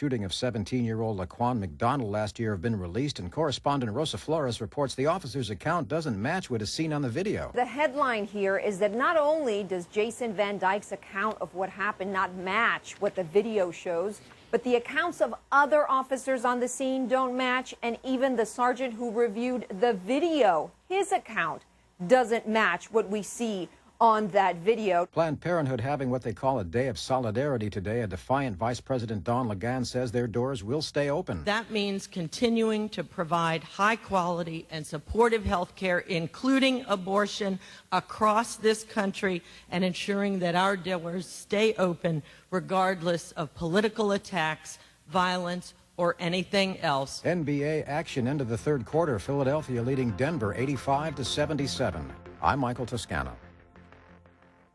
shooting of 17-year-old Laquan McDonald last year have been released, and correspondent Rosa Flores reports the officer's account doesn't match what is seen on the video. The headline here is that not only does Jason Van Dyke's account of what happened not match what the video shows, but the accounts of other officers on the scene don't match, and even the sergeant who reviewed the video, his account doesn't match what we see on that video. Planned Parenthood having what they call a day of solidarity today. A defiant Vice President Dawn LeGan says their doors will stay open. That means continuing to provide high quality and supportive health care, including abortion, across this country, and ensuring that our doors stay open regardless of political attacks, violence, or anything else. NBA action into the third quarter. Philadelphia leading Denver 85-77. I'm Michael Toscano.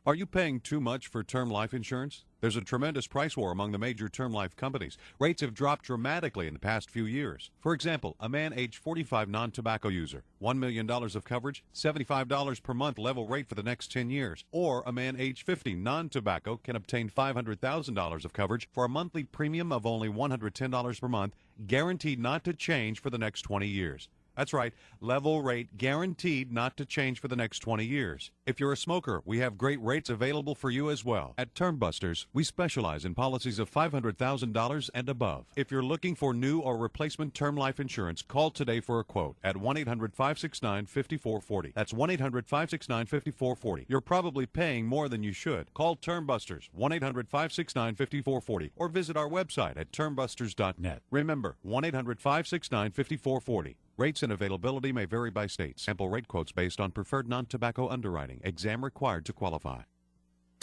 Are you paying too much for term life insurance? There's a tremendous price war among the major term life companies. Rates have dropped dramatically in the past few years. For example, a man age 45 non-tobacco user, $1 million of coverage, $75 per month level rate for the next 10 years. Or a man age 50 non-tobacco can obtain $500,000 of coverage for a monthly premium of only $110 per month, guaranteed not to change for the next 20 years. That's right, level rate guaranteed not to change for the next 20 years. If you're a smoker, we have great rates available for you as well. At Termbusters, we specialize in policies of $500,000 and above. If you're looking for new or replacement term life insurance, call today for a quote at 1-800-569-5440. That's 1-800-569-5440. You're probably paying more than you should. Call Termbusters, 1-800-569-5440, or visit our website at termbusters.net. Remember, 1-800-569-5440. Rates and availability may vary by state. Sample rate quotes based on preferred non-tobacco underwriting. Exam required to qualify.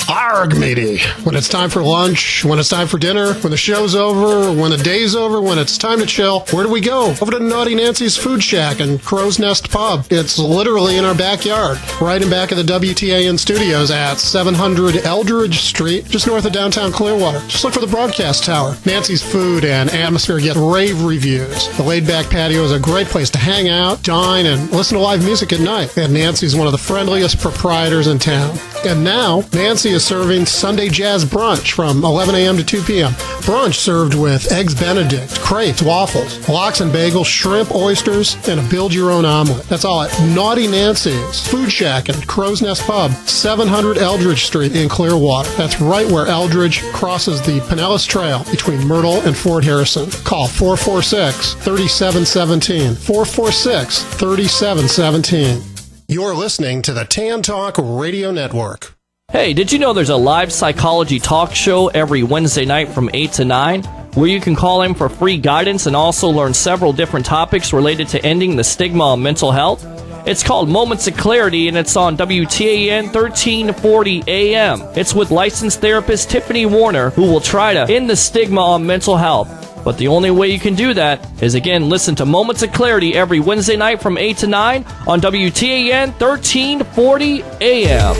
Arg, matey. When it's time for lunch, when it's time for dinner, when the show's over, when the day's over, when it's time to chill, where do we go? Over to Naughty Nancy's Food Shack and Crow's Nest Pub. It's literally in our backyard, right in back of the WTAN studios at 700 Eldridge Street, just north of downtown Clearwater. Just look for the broadcast tower. Nancy's food and atmosphere get rave reviews. The laid-back patio is a great place to hang out, dine, and listen to live music at night. And Nancy's one of the friendliest proprietors in town. And now, Nancy is serving Sunday Jazz Brunch from 11 a.m. to 2 p.m. Brunch served with Eggs Benedict, crepes, waffles, lox and bagels, shrimp, oysters, and a build-your-own omelet. That's all at Naughty Nancy's Food Shack and Crow's Nest Pub, 700 Eldridge Street in Clearwater. That's right where Eldridge crosses the Pinellas Trail between Myrtle and Fort Harrison. Call 446-3717. 446-3717. You're listening to the Tan Talk Radio Network. Hey, did you know there's a live psychology talk show every Wednesday night from 8 to 9, where you can call in for free guidance and also learn several different topics related to ending the stigma on mental health? It's called Moments of Clarity, and it's on WTAN 1340 AM. It's with licensed therapist Tiffany Warner, who will try to end the stigma on mental health. But the only way you can do that is, again, listen to Moments of Clarity every Wednesday night from 8 to 9 on WTAN 1340 AM.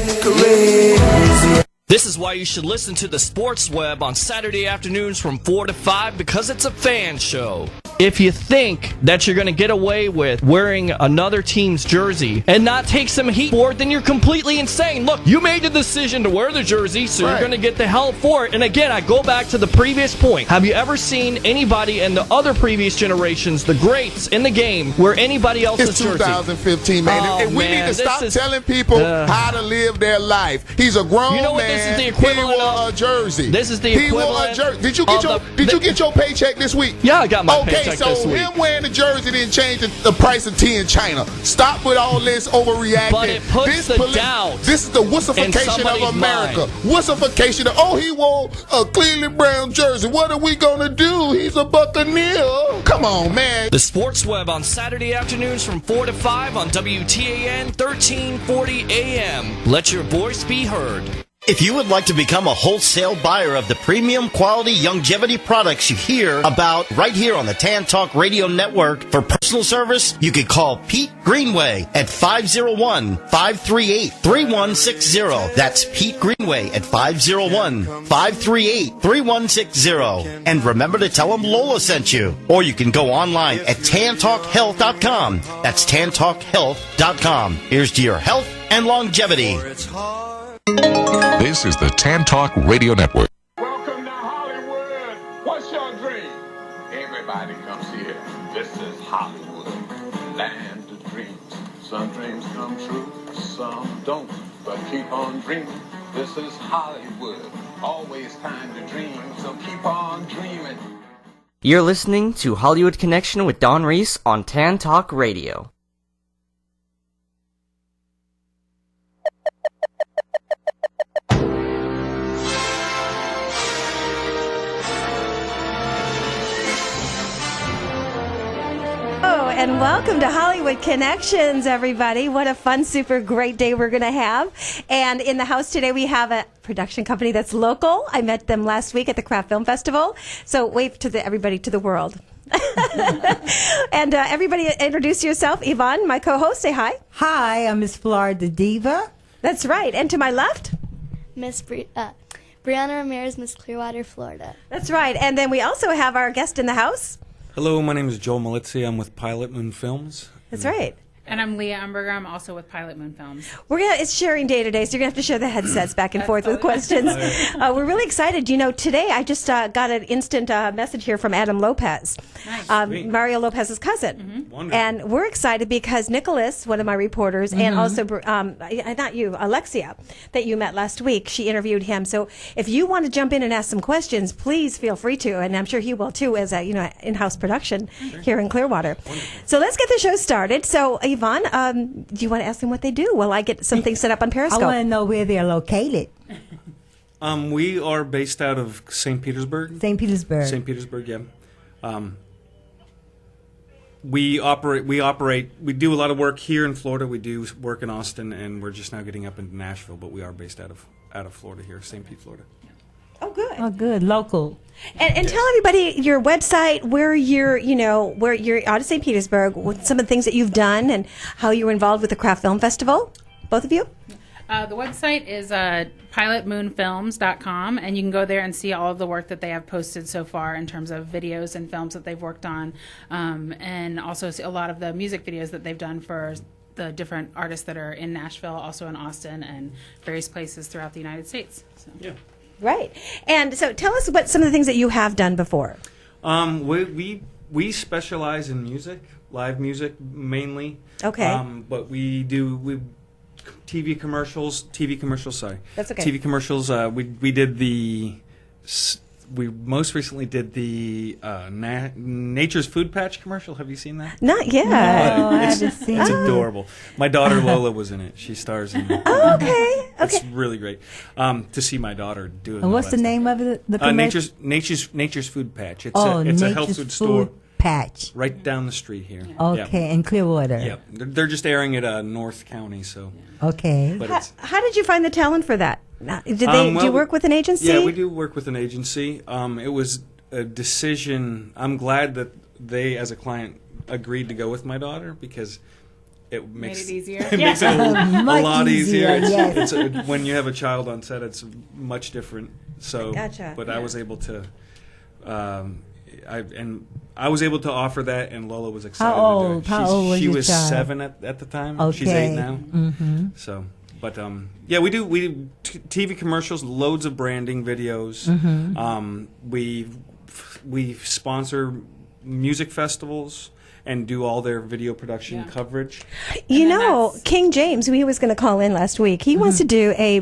This is why you should listen to the Sports Web on Saturday afternoons from 4 to 5, because it's a fan show. If you think that you're going to get away with wearing another team's jersey and not take some heat for it, then you're completely insane. Look, you made the decision to wear the jersey, so you're going to get the hell for it. And again, I go back to the previous point. Have you ever seen anybody in the other previous generations, the greats in the game, wear anybody else's jersey? It's 2015, man. And we need to stop telling people how to live their life. He's a grown man. This is the equivalent he wore a jersey. This is the equivalent. He wore a jersey. Did you get your paycheck this week? Yeah, I got my paycheck this week. Okay, so him wearing the jersey didn't change the price of tea in China. Stop with all this overreacting. But it puts the doubt. This is the wussification of America. Wussification of, he wore a Cleveland Brown jersey. What are we going to do? He's a Buccaneer. Come on, man. The Sports Web on Saturday afternoons from 4 to 5 on WTAN 1340 AM. Let your voice be heard. If you would like to become a wholesale buyer of the premium quality longevity products you hear about right here on the Tan Talk Radio Network for personal service, you could call Pete Greenway at 501-538-3160. That's Pete Greenway at 501-538-3160. And remember to tell him Lola sent you. Or you can go online at tantalkhealth.com. That's tantalkhealth.com. Here's to your health and longevity. This is the Tan Talk Radio Network. Welcome to Hollywood. What's your dream? dream. Everybody comes here. This is Hollywood, land of dreams. Some dreams come true, some don't. But keep on dreaming. This is Hollywood. Always time to dream, so keep on dreaming. You're listening to Hollywood Connection with Don Reese on Tan Talk Radio. And welcome to Hollywood Connections, everybody. What a fun, super great day we're going to have. And in the house today, we have a production company that's local. I met them last week at the Craft Film Festival. So wave to everybody to the world. And everybody introduce yourself. Yvonne, my co-host, say hi. Hi, I'm Miss Florida Diva. That's right. And to my left? Miss Brianna Ramirez, Miss Clearwater, Florida. That's right. And then we also have our guest in the house. Hello, my name is Joel Malizzi. I'm with Pilot Moon Films. That's right. And I'm Leah Umberger. I'm also with Pilot Moon Films. It's sharing day today, so you're going to have to share the headsets back and forth with questions. We're really excited. You know, today I just got an instant message here from Adam Lopez, Nice. Mario Lopez's cousin. Wonderful. And we're excited because Nicholas, one of my reporters, and also, not you, Alexia, that you met last week, she interviewed him. So if you want to jump in and ask some questions, please feel free to, and I'm sure he will too, as a in-house production here in Clearwater. So let's get the show started. So Yvonne, do you want to ask them what they do? Well, I get something set up on Periscope. I want to know where they're located. We are based out of St. Petersburg. St. Petersburg. St. Petersburg, yeah. We do a lot of work here in Florida. We do work in Austin, and we're just now getting up into Nashville, but we are based out of Florida here, St. Pete, Florida. Oh, good. Oh, good. Local. And tell everybody your website, where you're out of St. Petersburg, what some of the things that you've done, and how you were involved with the Craft Film Festival. Both of you. The website is pilotmoonfilms.com, and you can go there and see all of the work that they have posted so far in terms of videos and films that they've worked on, and also see a lot of the music videos that they've done for the different artists that are in Nashville, also in Austin, and various places throughout the United States. So. Yeah. Right. And so tell us what some of the things that you have done before. We specialize in music, live music mainly. Okay. But we do TV commercials. Sorry. That's okay. TV commercials. We most recently did the Nature's Food Patch commercial. Have you seen that? Not yet. No, I haven't seen It's it. adorable. My daughter Lola was in it. She stars in it. Oh, okay. It's really great to see my daughter do it. And what's the name of the commercial? Nature's Food Patch. It's Nature's a health food store Patch. right down the street here. Okay, in Clearwater. Yeah, they're just airing it North County, so. Okay. But How did you find the talent for that? Do you work with an agency? Yeah, we do work with an agency. It was a decision. I'm glad that they, as a client, agreed to go with my daughter because it makes it easier. It makes it a lot easier. Yes. When you have a child on set, it's much different. So, Gotcha. But I was able to. I was able to offer that, and Lola was excited. How old? To do it. How old was she your was child? 7 at the time. Okay. She's 8 now. Mm-hmm. So, but yeah, we do TV commercials, loads of branding videos. Mm-hmm. We sponsor music festivals and do all their video production coverage. You know, King James, who he was going to call in last week, he wants to do a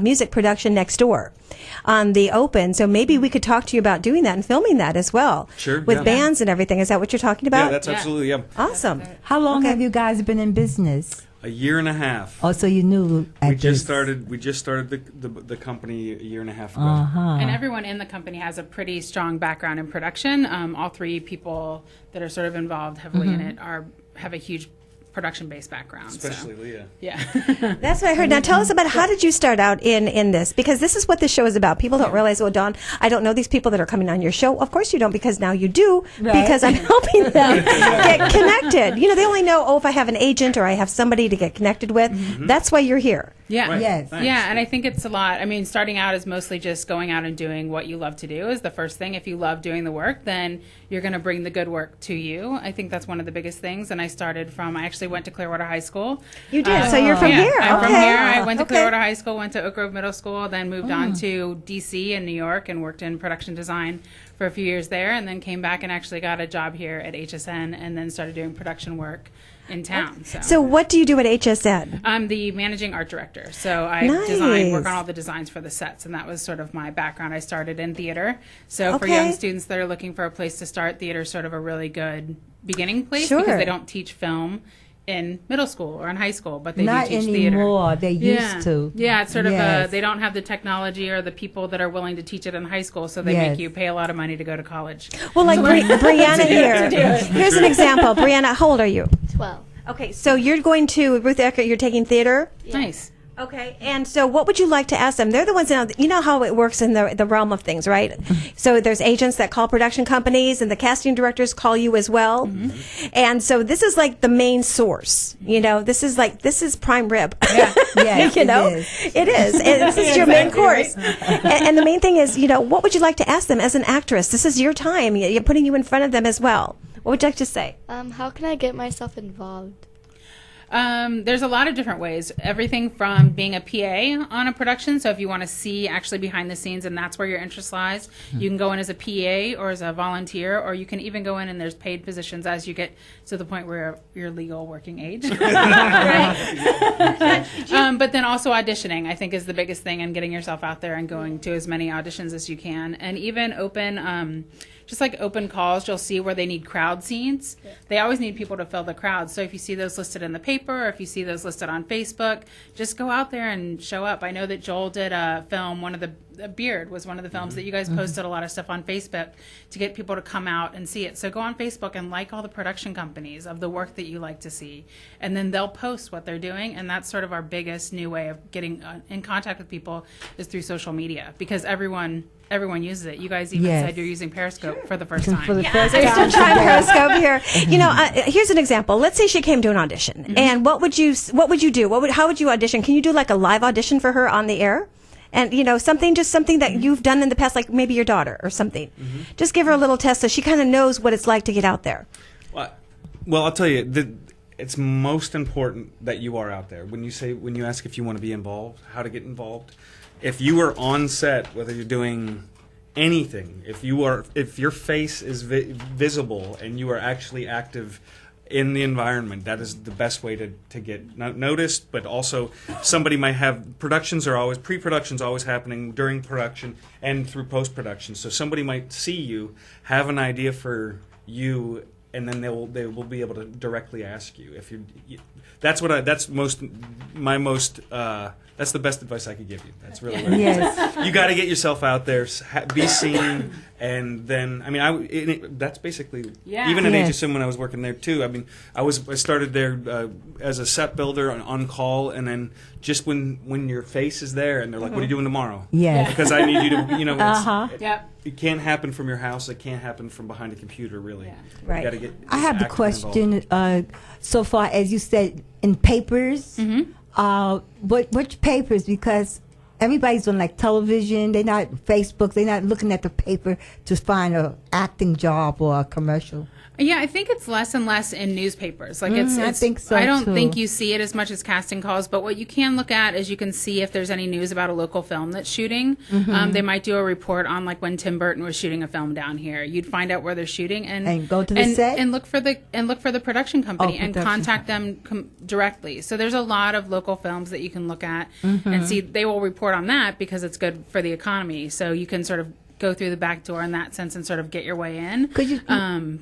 music production next door on the open. So maybe we could talk to you about doing that and filming that as well. Sure. With bands and everything. Is that what you're talking about? Yeah, that's absolutely, yeah. Awesome. How long have you guys been in business? A year and a half. Oh, so you knew at We just this. started the company a year and a half ago. And everyone in the company has a pretty strong background in production. All three people that are sort of involved heavily in it have a huge production-based background. Especially Leah. Yeah. That's what I heard. Now tell us about how did you start out in this? Because this is what this show is about. People don't realize, well, Dawn, I don't know these people that are coming on your show. Of course you don't, because now you do, because I'm helping them get connected. You know, they only know, if I have an agent or I have somebody to get connected with. That's why you're here. Yeah. Right. Yes. Thanks. Yeah, and I think it's a lot. I mean, starting out is mostly just going out and doing what you love to do is the first thing. If you love doing the work, then you're going to bring the good work to you. I think that's one of the biggest things. And I actually went to Clearwater High School. You did, so you're from here. I'm from Okay. here. I went to Okay. Clearwater High School, went to Oak Grove Middle School, then moved on to D.C. and New York and worked in production design for a few years there, and then came back and actually got a job here at HSN, and then started doing production work in town. So what do you do at HSN? I'm the managing art director. So I work on all the designs for the sets, and that was sort of my background. I started in theater. So for young students that are looking for a place to start, theater is sort of a really good beginning place because they don't teach film in middle school or in high school, but they do teach theater. Not anymore. They used to. Yeah, it's sort of they don't have the technology or the people that are willing to teach it in high school, so they make you pay a lot of money to go to college. Well, like Brianna here. Here's an example. Brianna, how old are you? 12. Okay, so you're going to Ruth Eckert, you're taking theater? Nice. Okay, and so what would you like to ask them? They're the ones that, you know how it works in the realm of things, right? So there's agents that call production companies, and the casting directors call you as well. And so this is like the main source, you know, this is prime rib. Yes, you know, it is. And this is your main course. Right? And the main thing is, you know, what would you like to ask them as an actress? This is your time. You're putting you in front of them as well. What would you like to say? How can I get myself involved? There's a lot of different ways. Everything from being a PA on a production. So if you want to see actually behind the scenes and that's where your interest lies, you can go in as a PA or as a volunteer, or you can even go in and there's paid positions as you get to the point where you're legal working age. But then also auditioning, I think, is the biggest thing, and getting yourself out there and going to as many auditions as you can. And even open, just like open calls, you'll see where they need crowd scenes. They always need people to fill the crowd. So if you see those listed in the paper, or if you see those listed on Facebook, just go out there and show up. I know that Joel did a film, Beard was one of the films that you guys posted a lot of stuff on Facebook to get people to come out and see it. So go on Facebook and like all the production companies of the work that you like to see, and then they'll post what they're doing. And that's sort of our biggest new way of getting in contact with people is through social media, because everyone uses it. You guys even said you're using Periscope for the first time. So you're still trying Periscope here. You know, here's an example. Let's say she came to an audition, and what would you do? How would you audition? Can you do like a live audition for her on the air? And, you know, something that you've done in the past, like maybe your daughter or something. Just give her a little test so she kind of knows what it's like to get out there. Well, I'll tell you, it's most important that you are out there. When you ask if you want to be involved, how to get involved, if you are on set, whether you're doing anything, if your face is visible and you are actually active in the environment, that is the best way to get noticed. But also, somebody might have pre-production's always happening during production and through post-production. So somebody might see you, have an idea for you, and then they will be able to directly ask you if you. That's the best advice I could give you. That's really what it is. You got to get yourself out there, be seen, and then that's basically even at HSN when I was working there too. I mean, I started there as a set builder on call, and then just when your face is there and they're like, "What are you doing tomorrow?" Because I need you to, you know, it can't happen from your house. It can't happen from behind a computer, really. Right. You got to get. I have a question. So far, as you said, in papers. Which papers? Because everybody's on like television. They're not Facebook. They're not looking at the paper to find an acting job or a commercial. Yeah, I think it's less and less in newspapers. Like I think so. I don't think you see it as much as casting calls, but what you can look at is you can see if there's any news about a local film that's shooting. They might do a report on like when Tim Burton was shooting a film down here. You'd find out where they're shooting and go to the set and look for the production company and contact them directly. So there's a lot of local films that you can look at and see. They will report on that because it's good for the economy. So you can sort of go through the back door in that sense and sort of get your way in.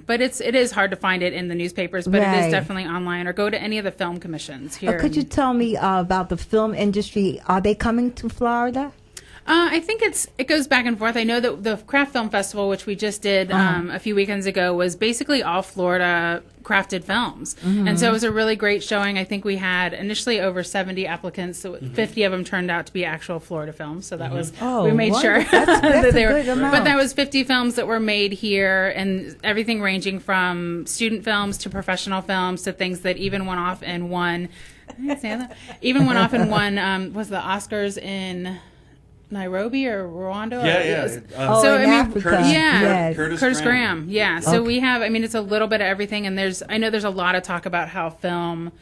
But it is hard to find it in the newspapers, but it is definitely online, or go to any of the film commissions here. Could you tell me about the film industry? Are they coming to Florida? I think it goes back and forth. I know that the Craft Film Festival, which we just did a few weekends ago, was basically all Florida crafted films. And so it was a really great showing. I think we had initially over 70 applicants, so 50 of them turned out to be actual Florida films. So that was, we made sure that they were, but that was 50 films that were made here, and everything ranging from student films to professional films to things that even went off and won, was the Oscars in Nairobi or Rwanda? Curtis Graham. Yeah. So we have, it's a little bit of everything, and I know there's a lot of talk about how film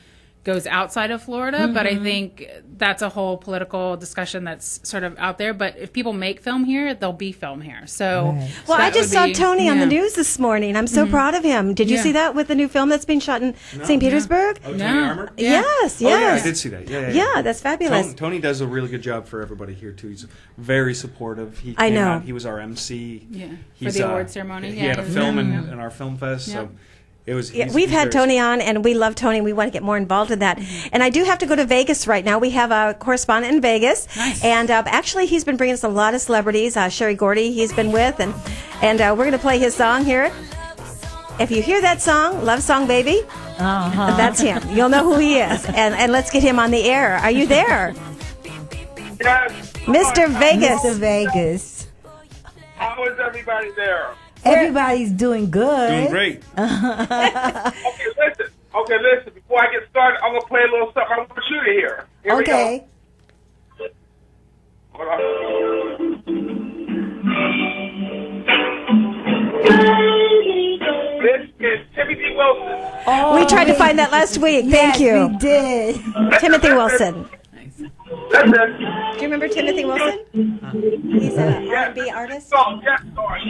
goes outside of Florida, but I think that's a whole political discussion that's sort of out there. But if people make film here, there'll be film here. So, Well, I that just would saw be- Tony on the yeah. news this morning. I'm so proud of him. Did you Yeah. see that with the new film that's being shot in St. Petersburg? Oh, Tony Armour? Yes, yes. Oh, yeah, I did see that. Yeah, Yeah, that's fabulous. Tony does a really good job for everybody here too. He's very supportive. He I came know. out, he was our MC. Yeah, for He's, the award ceremony. He Yeah, had a he was film there. in our film fest, Yeah. so it was. Yeah, he's- we've he's had very Tony on, and we love Tony. We want to get more involved in that. And I do have to go to Vegas right now. We have a correspondent in Vegas, and actually, he's been bringing us a lot of celebrities. Sherry Gordy, he's been with, and we're going to play his song here. If you hear that song, "Love Song Baby," that's him. You'll know who he is, and let's get him on the air. Are you there, Yes. Mr. Vegas? Mr. Vegas. How is everybody there? Everybody's doing good. Doing great. Okay, listen. Before I get started, I'm gonna play a little something I want you to hear. Here we go. Okay. Hold on. This is Timothy Wilson. We tried to find that last week. Thank Yes, you. we did. Timothy Wilson. That's it. Do you remember Timothy Wilson? He's an R&B artist. So, yes, sorry.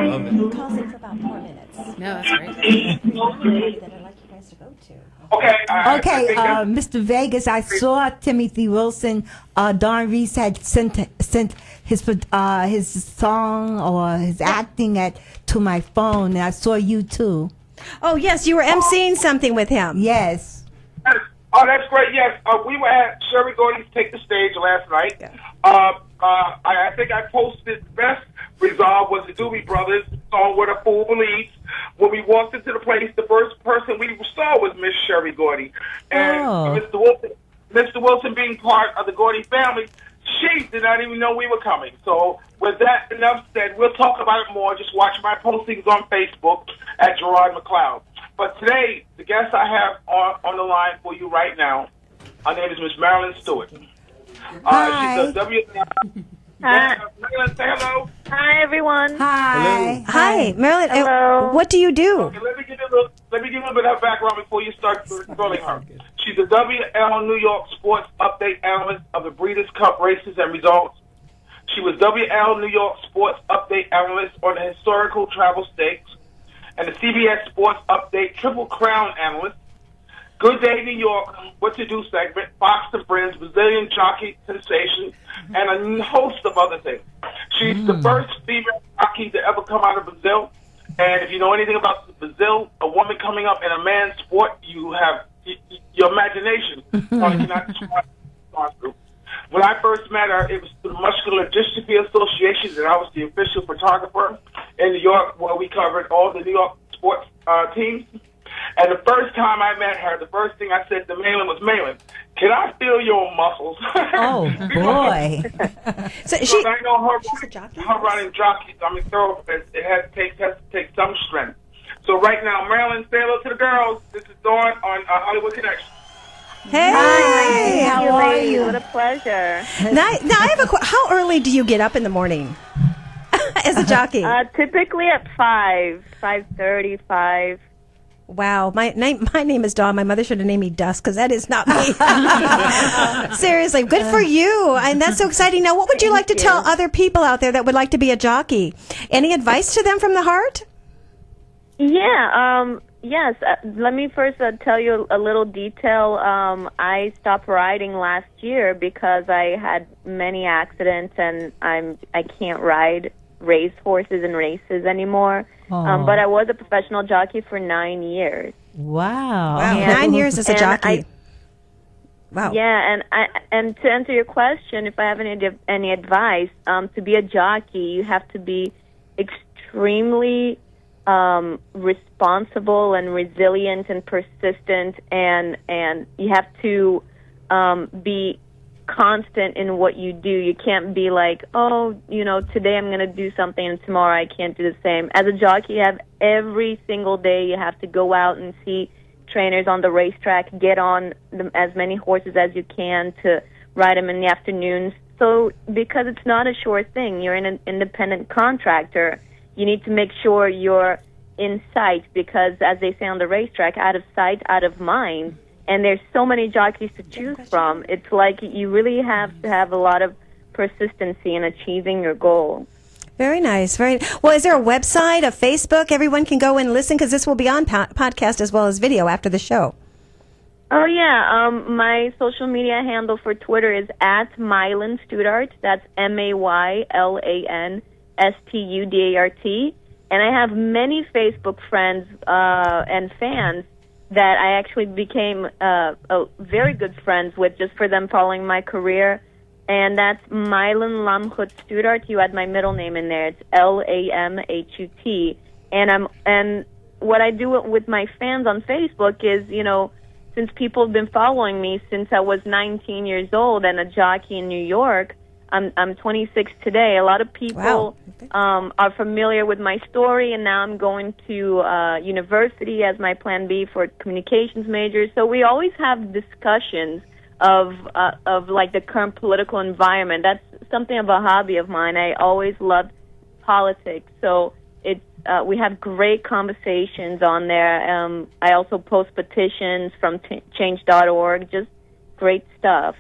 He calls in for about 4 minutes. No, that's great. That I'd like you guys to go to. Okay. I Okay, think that's- Mr. Vegas, I saw Timothy Wilson. Don Reese had sent his song or his acting to my phone, and I saw you too. Oh, yes, you were emceeing something with him. Yes. Oh, that's great. Yes, we were at Sherry Gordy's Take the Stage last night. I think I posted best resolve was the Doobie Brothers song "What a Fool Believes." When we walked into the place, the first person we saw was Miss Sherry Gordy, and Mr. Wilson being part of the Gordy family, she did not even know we were coming. So, with that enough said, we'll talk about it more. Just watch my postings on Facebook at Gerard McLeod. But today, the guest I have on the line for you right now, her name is Miss Marilyn Stewart. Hi. She's a Hi. Marilyn, say hello. Hi, everyone. Hi. Hi, Marilyn. Hello. What do you do? Okay, let me give you a little bit of her background before you start grilling her. She's a WL New York Sports Update Analyst of the Breeders' Cup races and results. She was WL New York Sports Update Analyst on the Historical Travel Stakes and the CBS Sports Update Triple Crown Analyst. Good Day New York, What to Do segment, Fox and Friends, Brazilian Jockey Sensation, and a host of other things. She's the first female jockey to ever come out of Brazil. And if you know anything about Brazil, a woman coming up in a man's sport, you have your imagination probably cannot describe it. When I first met her, it was the Muscular Dystrophy Association, and I was the official photographer in New York, where we covered all the New York sports teams. And the first time I met her, the first thing I said to Malin was, "Malin, can I feel your muscles?" Oh, boy. So I know her running jockeys. I mean, thoroughbreds. It has to take some strength. So right now, Marilyn, say hello to the girls. This is Dawn on Hollywood Connection. Hey, Hi, how you are ladies. you? What a pleasure. Now I have how early do you get up in the morning as a jockey? Typically at 5:30, 5. Wow, my name is Dawn. My mother should have named me Dust because that is not me. Seriously, good for you, and that's so exciting. Now, what would you like to tell other people out there that would like to be a jockey? Any advice to them from the heart? Yeah, yes. Let me first tell you a little detail. I stopped riding last year because I had many accidents, and I can't ride race horses and races anymore. But I was a professional jockey for 9 years. Wow. Wow, 9 years as a jockey. Wow. Yeah, and to answer your question, if I have any advice, to be a jockey, you have to be extremely responsible and resilient and persistent, and you have to be constant in what you do. You can't be like, oh, today I'm going to do something and tomorrow I can't do the same. As a jockey, you have every single day you have to go out and see trainers on the racetrack, get on as many horses as you can to ride them in the afternoons. So because it's not a sure thing, you're an independent contractor. you need to make sure you're in sight, because as they say on the racetrack, out of sight, out of mind. And there's so many jockeys to choose from. It's like you really have to have a lot of persistency in achieving your goal. Very nice. Very well. Is there a website, a Facebook? Everyone can go and listen, because this will be on podcast as well as video after the show. Oh yeah. My social media handle for Twitter is @Mylon Studart. That's MAYLANSTUDART. And I have many Facebook friends and fans that I actually became very good friends with just for them following my career. And that's Mylon Lamhut Studart. You add my middle name in there. It's LAMHUT. And what I do with my fans on Facebook is, since people have been following me since I was 19 years old and a jockey in New York, I'm 26 today. A lot of people are familiar with my story, and now I'm going to university as my plan B for communications major. So we always have discussions of like the current political environment. That's something of a hobby of mine. I always loved politics, so we have great conversations on there. I also post petitions from change.org. Just great stuff.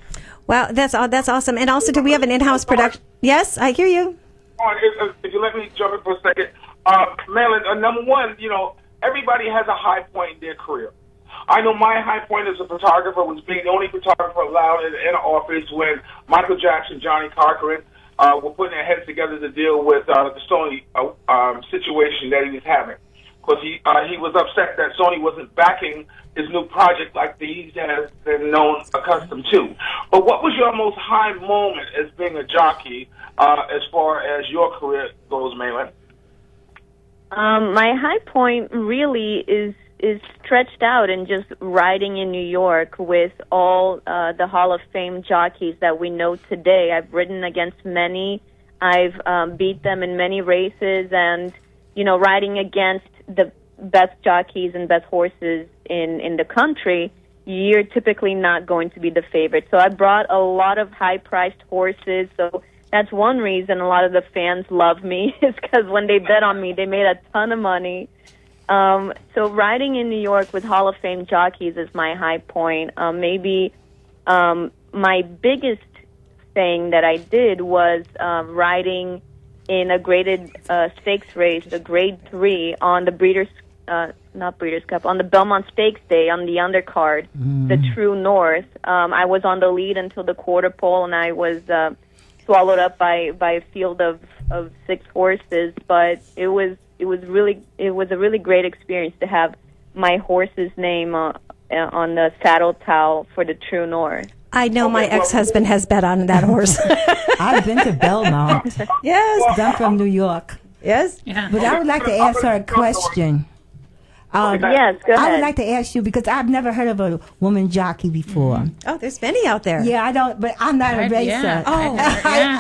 Wow, that's awesome. And also, do we have an in-house production? Yes, I hear you. If you let me jump in for a second, Marilyn, number one, everybody has a high point in their career. I know my high point as a photographer was being the only photographer allowed in an office when Michael Jackson, Johnny Cochran were putting their heads together to deal with the Sony situation that he was having. Because he was upset that Sony wasn't backing his new project like he has been accustomed to. But what was your most high moment as being a jockey as far as your career goes, Maylin? My high point really is stretched out in just riding in New York with all the Hall of Fame jockeys that we know today. I've ridden against many. I've beat them in many races, and riding against the best jockeys and best horses in the country, you're typically not going to be the favorite. So I brought a lot of high-priced horses, so that's one reason a lot of the fans love me, is because when they bet on me, they made a ton of money. So riding in New York with Hall of Fame jockeys is my high point. Maybe my biggest thing that I did was riding in a graded stakes race, the Grade 3, on the not Breeders' Cup, on the Belmont Stakes Day, on the undercard, the True North. I was on the lead until the quarter pole, and I was swallowed up by a field of 6 horses. But it was a really great experience to have my horse's name on the saddle towel for the True North. I know my ex-husband has bet on that horse. I've been to Belmont. Yes. I'm from New York. Yes. Yeah. But I would like to ask her a question. Yes, go ahead. I would like to ask you, because I've never heard of a woman jockey before. Oh, there's many out there. Yeah, I don't, but I'm not a racer. Yeah. Oh.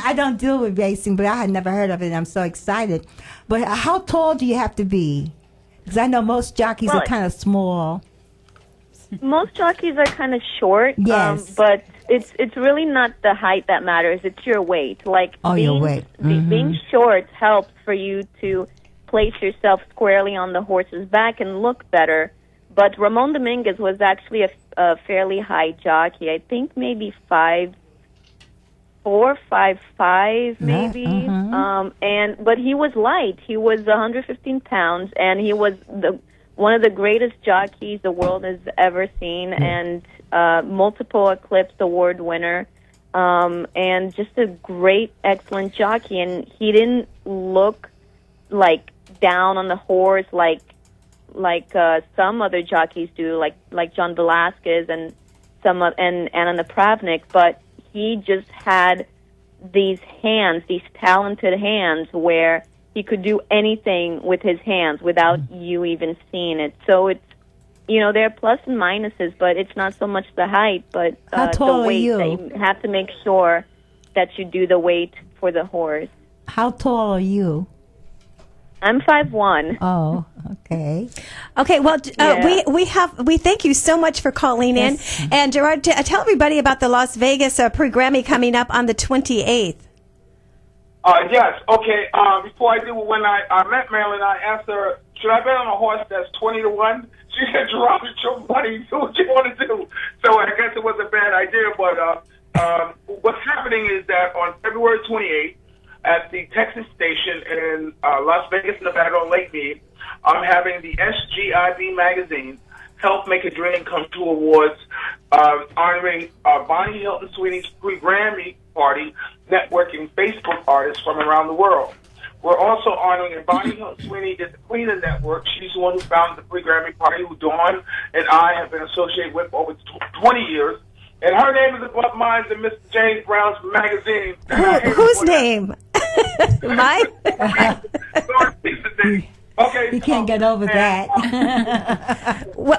I don't deal with racing, but I had never heard of it, and I'm so excited. But how tall do you have to be? Because I know most jockeys are kind of small. Most jockeys are kind of short, yes. But it's really not the height that matters. It's your weight. Like your weight. Being short helps for you to place yourself squarely on the horse's back and look better. But Ramon Dominguez was actually a fairly high jockey. I think maybe 5'4", 5'5", maybe. But he was light. He was 115 pounds, and he was one of the greatest jockeys the world has ever seen, and multiple Eclipse Award winner, and just a great, excellent jockey. And he didn't look like down on the horse like some other jockeys do, like John Velasquez and Anna Napravnik, but he just had these talented hands where he could do anything with his hands without you even seeing it. So it's, there are plus and minuses, but it's not so much the height, but the weight. That you have to make sure that you do the weight for the horse. How tall are you? I'm 5'1". Oh, okay. Okay, well, we thank you so much for calling in. And Gerard, tell everybody about the Las Vegas pre-Grammy coming up on the 28th. Yes. Okay. Before I do, when I met Marilyn, I asked her, should I bet on a horse that's 20-1? She said, Gerard, it's your money. Do what you want to do. So I guess it was a bad idea. But what's happening is that on February 28th, at the Texas station in Las Vegas, Nevada, on Lake Mead, I'm having the SGIB magazine, Help Make a Dream Come True Awards, honoring Bonnie Hilton Sweeney's pre-Grammy party, networking Facebook artists from around the world. We're also honoring, and Bonnie Hilton Sweeney is the queen of the network. She's the one who founded the pre-Grammy party, who Dawn and I have been associated with for over 20 years. And her name is above mine than Mr. James Brown's magazine. Whose name? Mine? Okay, You can't get over that. We're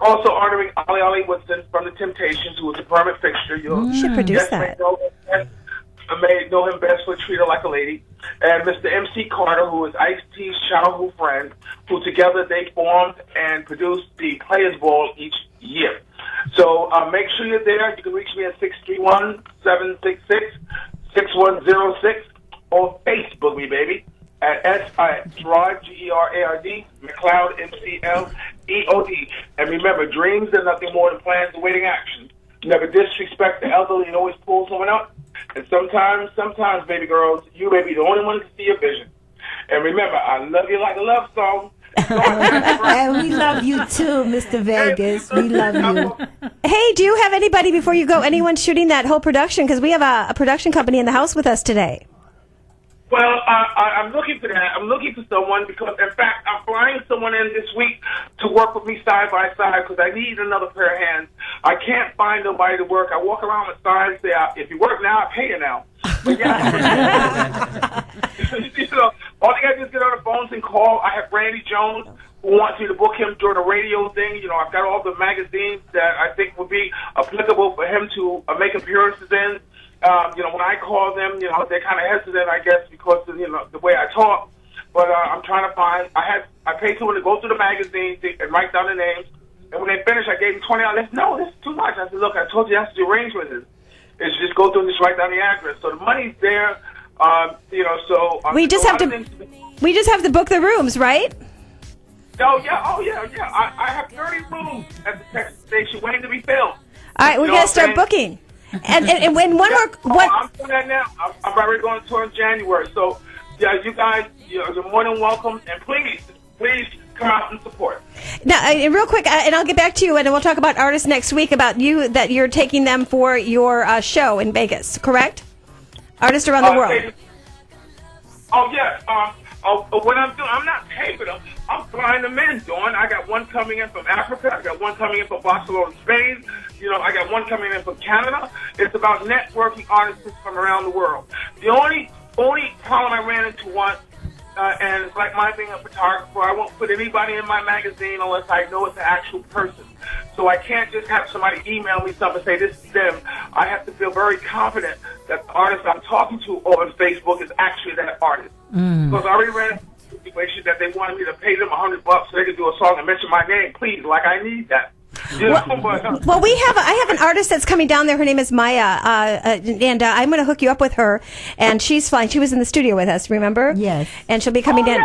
also honoring Ollie Ollie Woodson from The Temptations, who was a permanent fixture. You should produce that. May know him best for Treat Her Like a Lady. And Mr. MC Carter, who is Ice-T's childhood friend, who together they formed and produced the Players Ball each year. So make sure you're there. You can reach me at 631-766-6106 or Facebook me, baby, at Gerard, Gerard, McLeod, McLeod. And remember, dreams are nothing more than plans awaiting action. Never disrespect the elderly and always pull someone up. And sometimes, baby girls, you may be the only one to see your vision. And remember, I love you like a love song. And we love you too, Mr. Vegas. We love you. Hey, do you have anybody, before you go, anyone shooting that whole production? Because we have a production company in the house with us today. Well, I'm looking for that. I'm looking for someone because, in fact, I'm flying someone in this week to work with me side by side because I need another pair of hands. I can't find nobody to work. I walk around with signs and say, if you work now, I pay you now. But yeah. All you got to do is get on the phones and call. I have Randy Jones who wants me to book him during a radio thing. I've got all the magazines that I think would be applicable for him to make appearances in. When I call them, they're kind of hesitant, I guess, because of, the way I talk. But I'm trying to find. I paid someone to go through the magazine and write down the names. And when they finished, I gave them $20. No, this is too much. I said, look, I told you that's the arrangement is just go through and just write down the address. So the money's there. So we just have to book the rooms, right? Oh yeah. I have 30 rooms at the Texas station waiting to be filled. All right, we got to start booking. And when one more, I'm doing that now. I'm already going to tour in January. So, yeah, you guys, you're more than welcome. And please come out and support. Now, real quick, and I'll get back to you, and we'll talk about artists next week. About you that you're taking them for your show in Vegas, correct? Artists around the world. Yes. What I'm doing, I'm not taping them. I'm flying them in, Dawn. I got one coming in from Africa. I got one coming in from Barcelona, Spain. I got one coming in from Canada. It's about networking artists from around the world. The only problem I ran into once, and it's like my being a photographer, I won't put anybody in my magazine unless I know it's an actual person. So I can't just have somebody email me something and say this is them. I have to feel very confident that the artist I'm talking to on Facebook is actually that artist. Because I already ran into a situation that they wanted me to pay them $100 so they could do a song and mention my name. Please, like I need that. Well, I have an artist that's coming down there. Her name is Maya, and I'm going to hook you up with her. And she's flying. She was in the studio with us, remember? Yes. And she'll be coming in.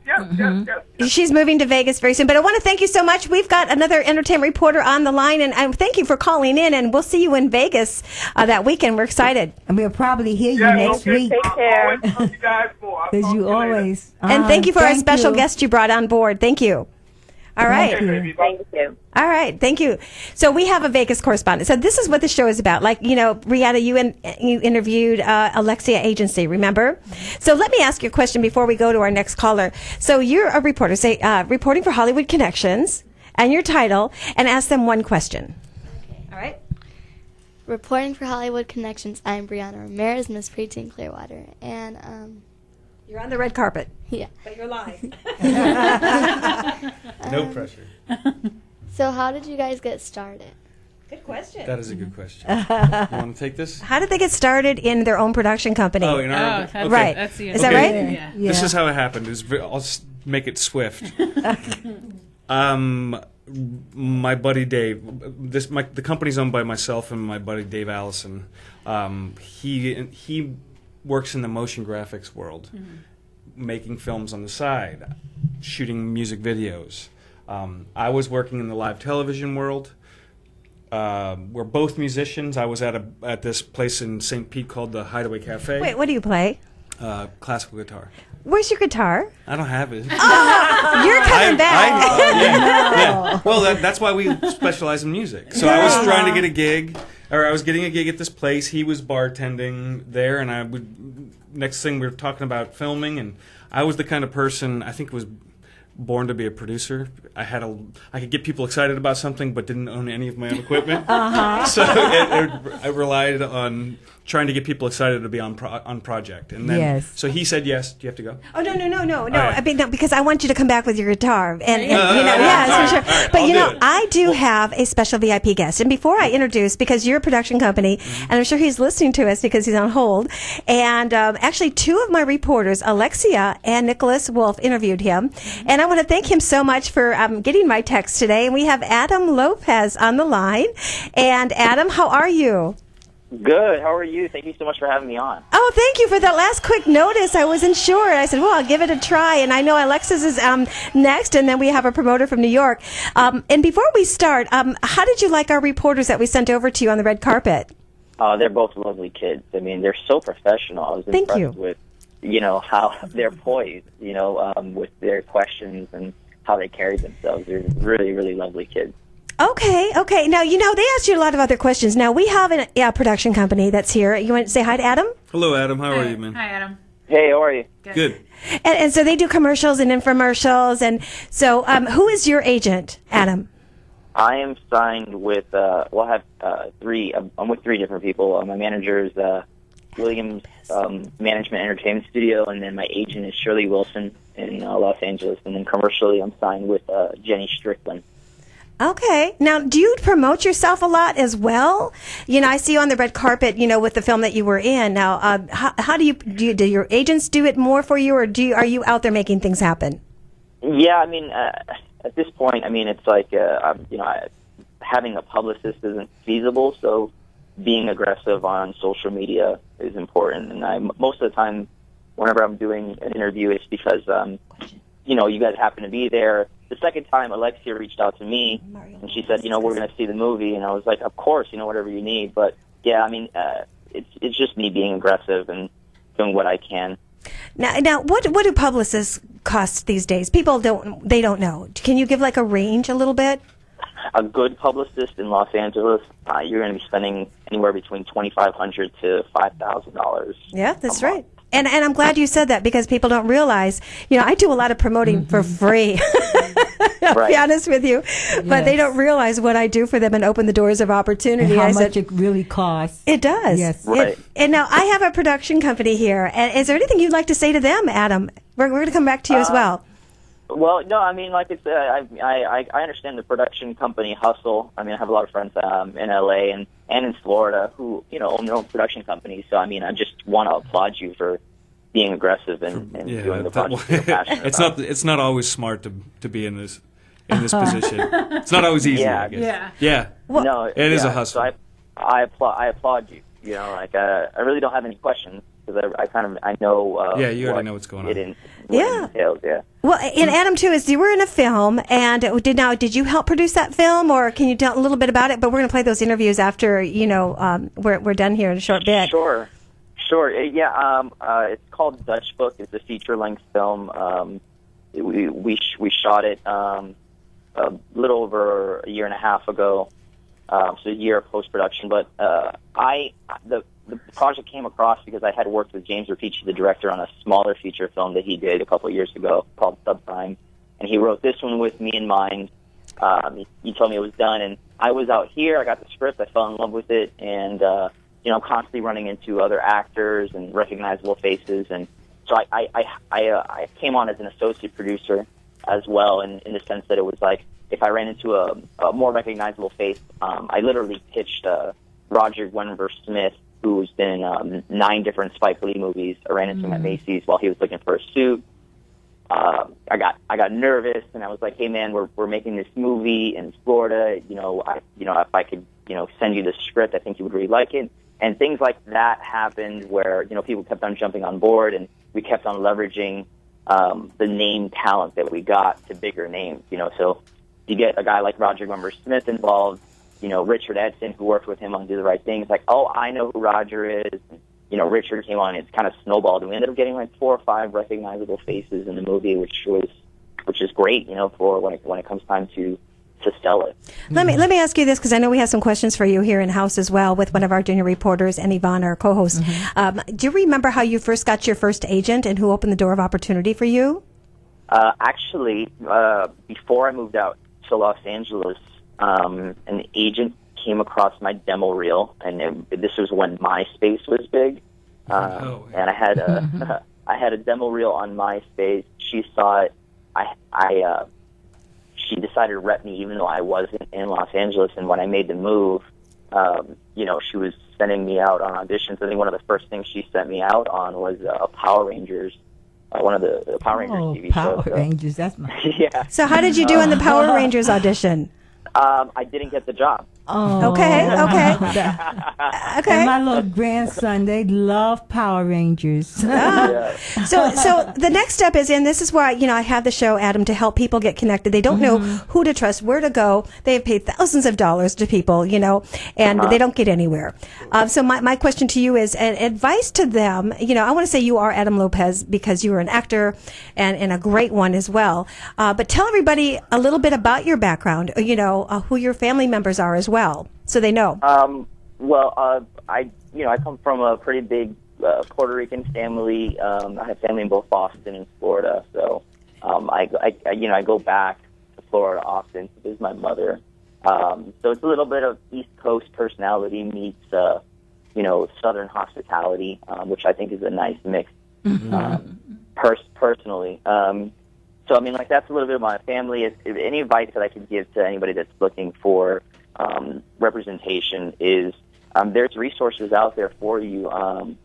Yes. She's moving to Vegas very soon. But I want to thank you so much. We've got another entertainment reporter on the line, and thank you for calling in. And we'll see you in Vegas that weekend. We're excited. And we'll probably hear you next week. Take care. Because you always. And thank you for our special guest you brought on board. Thank you. All right. Thank you. All right. Thank you. So we have a Vegas correspondent. So this is what the show is about. Like, Rihanna, you interviewed Alexia Agency, remember? So let me ask you a question before we go to our next caller. So you're a reporter, reporting for Hollywood Connections, and your title, and ask them one question. All right. Reporting for Hollywood Connections, I'm Brianna Ramirez, Miss Preteen Clearwater. And, you're on the red carpet. Yeah. But you're live. No pressure. So how did you guys get started? Good question. That is a good question. You want to take this? How did they get started in their own production company? Oh, in our okay. Right. That's the Is that right? Yeah. This is how it happened. I'll just make it swift. my buddy Dave. The company's owned by myself and my buddy Dave Allison. He works in the motion graphics world, making films on the side, shooting music videos. I was working in the live television world. We're both musicians. I was at this place in St. Pete called the Hideaway Cafe. Wait, what do you play? Classical guitar. Where's your guitar? I don't have it. Oh, you're coming back. Yeah. Well, that's why we specialize in music. So I was trying to get a gig, or I was getting a gig at this place. He was bartending there, and next thing we were talking about filming, and I was the kind of person, I think was born to be a producer. I could get people excited about something, but didn't own any of my own equipment. So I relied on trying to get people excited to be on project. And then, so he said yes. Do you have to go? Oh no! Right. I mean, no, because I want you to come back with your guitar, and yes, for sure. Right, but I do have a special VIP guest, and before I introduce, because you're a production company, and I'm sure he's listening to us because he's on hold, and actually 2 of my reporters, Alexia and Nicholas Wolf, interviewed him, and I want to thank him so much for getting my text today. And we have Adam Lopez on the line, and Adam, how are you? Good. How are you? Thank you so much for having me on. Oh, thank you for that last quick notice. I wasn't sure. I said, well, I'll give it a try. And I know Alexis is next, and then we have a promoter from New York. And before we start, how did you like our reporters that we sent over to you on the red carpet? They're both lovely kids. I mean, they're so professional. I was impressed with, how they're poised, with their questions and how they carry themselves. They're really, really lovely kids. Okay. Now, they asked you a lot of other questions. Now, we have a production company that's here. You want to say hi to Adam? Hello, Adam. How are you, man? Hi, Adam. Hey, how are you? Good. And so they do commercials and infomercials. And so who is your agent, Adam? I am signed with, I have 3, I'm with 3 different people. My manager is Williams Management Entertainment Studio, and then my agent is Shirley Wilson in Los Angeles. And then commercially, I'm signed with Jenny Strickland. Okay. Now, do you promote yourself a lot as well? I see you on the red carpet, with the film that you were in. Now, how do your agents do it more for you, or are you out there making things happen? Yeah, I mean, at this point, I mean, it's like, having a publicist isn't feasible, so being aggressive on social media is important. And most of the time, whenever I'm doing an interview, it's because, you guys happen to be there. The second time, Alexia reached out to me, and she said, we're going to see the movie. And I was like, of course, whatever you need. But, yeah, I mean, it's just me being aggressive and doing what I can. Now, what do publicists cost these days? People don't know. Can you give, like, a range a little bit? A good publicist in Los Angeles, you're going to be spending anywhere between $2,500 to $5,000. Yeah, that's right. And I'm glad you said that, because people don't realize, I do a lot of promoting for free. I'll be honest with you. But they don't realize what I do for them and open the doors of opportunity. And how much it really costs. It does. Yes. Right. And now I have a production company here. And is there anything you'd like to say to them, Adam? We're going to come back to you as well. Well, no, I mean, like it's, I understand the production company hustle. I mean, I have a lot of friends in LA and in Florida who, own their own production companies. So, I mean, I just want to applaud you for being aggressive and doing the project you're passionate about. It's not always smart to be in this position. It's not always easy, I guess. Yeah. Well, no, it is a hustle. So I applaud you. I really don't have any questions, because I know. You already know what's going on. It entails, yeah. Well, and Adam too you were in a film, and did you help produce that film, or can you tell a little bit about it? But we're going to play those interviews after we're done here in a short bit. Sure. Yeah. It's called Dutch Book. It's a feature-length film. We shot it a little over a year and a half ago. So a year of post-production, but the project came across because I had worked with James Rapici, the director, on a smaller feature film that he did a couple of years ago called Subprime, and he wrote this one with me in mind. He told me it was done, and I was out here. I got the script. I fell in love with it, and I'm constantly running into other actors and recognizable faces, and so I came on as an associate producer as well, in the sense that it was like, if I ran into a more recognizable face, I literally pitched Roger Guenveur-Smith, who's been in 9 different Spike Lee movies. I ran into him at Macy's while he was looking for a suit. I got nervous, and I was like, hey man, we're making this movie in Florida. If I could send you the script, I think you would really like it. And things like that happened where people kept on jumping on board, and we kept on leveraging the name talent that we got to bigger names. So you get a guy like Roger Gumber Smith involved. Richard Edson, who worked with him on Do the Right Thing, is like, oh, I know who Roger is. Richard came on, and it's kind of snowballed, and we ended up getting like 4 or 5 recognizable faces in the movie, which is great, for when it comes time to sell it. Let me ask you this, because I know we have some questions for you here in house as well with one of our junior reporters and Yvonne, our co-host. Do you remember how you first got your first agent and who opened the door of opportunity for you? Actually, before I moved out to Los Angeles, an agent came across my demo reel, and this was when MySpace was big. And I had a demo reel on MySpace. She saw it. She decided to rep me even though I wasn't in Los Angeles. And when I made the move, she was sending me out on auditions. I think one of the first things she sent me out on was Power Rangers, one of the Power Rangers TV shows. Power Rangers, that's my... Yeah. So how did you do in the Power Rangers audition? I didn't get the job. Oh, okay. And my little grandson, they love Power Rangers. Yeah. So the next step is, and this is why I have the show, Adam, to help people get connected. They don't know who to trust, where to go. They have paid thousands of dollars to people, and they don't get anywhere. So my question to you is, advice to them. I want to say you are Adam Lopez because you are an actor and a great one as well. But tell everybody a little bit about your background. Who your family members are as well, so they know. I come from a pretty big Puerto Rican family. I have family in both Boston and Florida, so I go back to Florida often to visit my mother. So it's a little bit of East Coast personality meets Southern hospitality, which I think is a nice mix. Personally. So, that's a little bit of my family. If any advice that I could give to anybody that's looking for representation is there's resources out there for you. One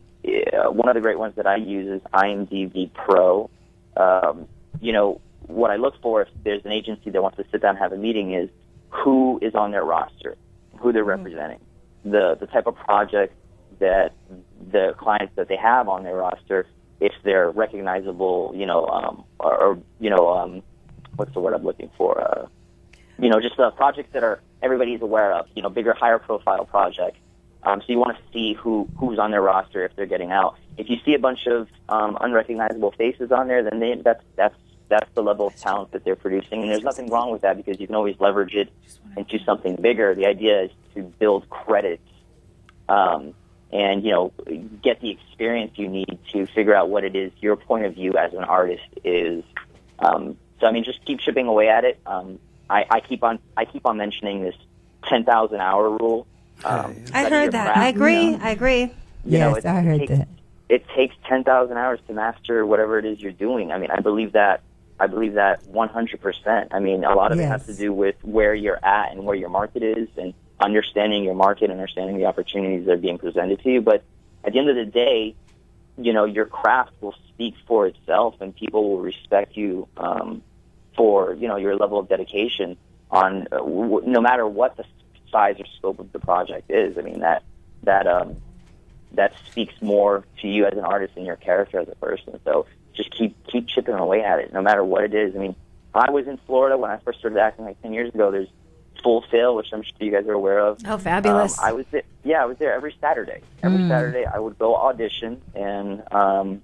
of the great ones that I use is IMDb Pro. What I look for if there's an agency that wants to sit down and have a meeting is who is on their roster, who they're representing, the type of project that the clients that they have on their roster, if they're recognizable, what's the word I'm looking for? Just projects that everybody's aware of, bigger, higher profile projects. So you want to see who's on their roster if they're getting out. If you see a bunch of unrecognizable faces on there, then that's the level of talent that they're producing, and there's nothing wrong with that because you can always leverage it into something bigger. The idea is to build credits. And get the experience you need to figure out what it is your point of view as an artist is. Just keep chipping away at it. I keep on mentioning this 10,000 hour rule. I heard that. I agree. Yes, I heard that. It takes 10,000 hours to master whatever it is you're doing. I believe that 100%. A lot of it has to do with where you're at and where your market is, and understanding your market, understanding the opportunities that are being presented to you. But at the end of the day, your craft will speak for itself, and people will respect you for your level of dedication on no matter what the size or scope of the project is. That speaks more to you as an artist and your character as a person. So just keep chipping away at it, no matter what it is. I was in Florida when I first started acting like 10 years ago. There's Full Sail, which I'm sure you guys are aware of. Oh, fabulous! I was there. Yeah, I was there every Saturday. Saturday, I would go audition, and I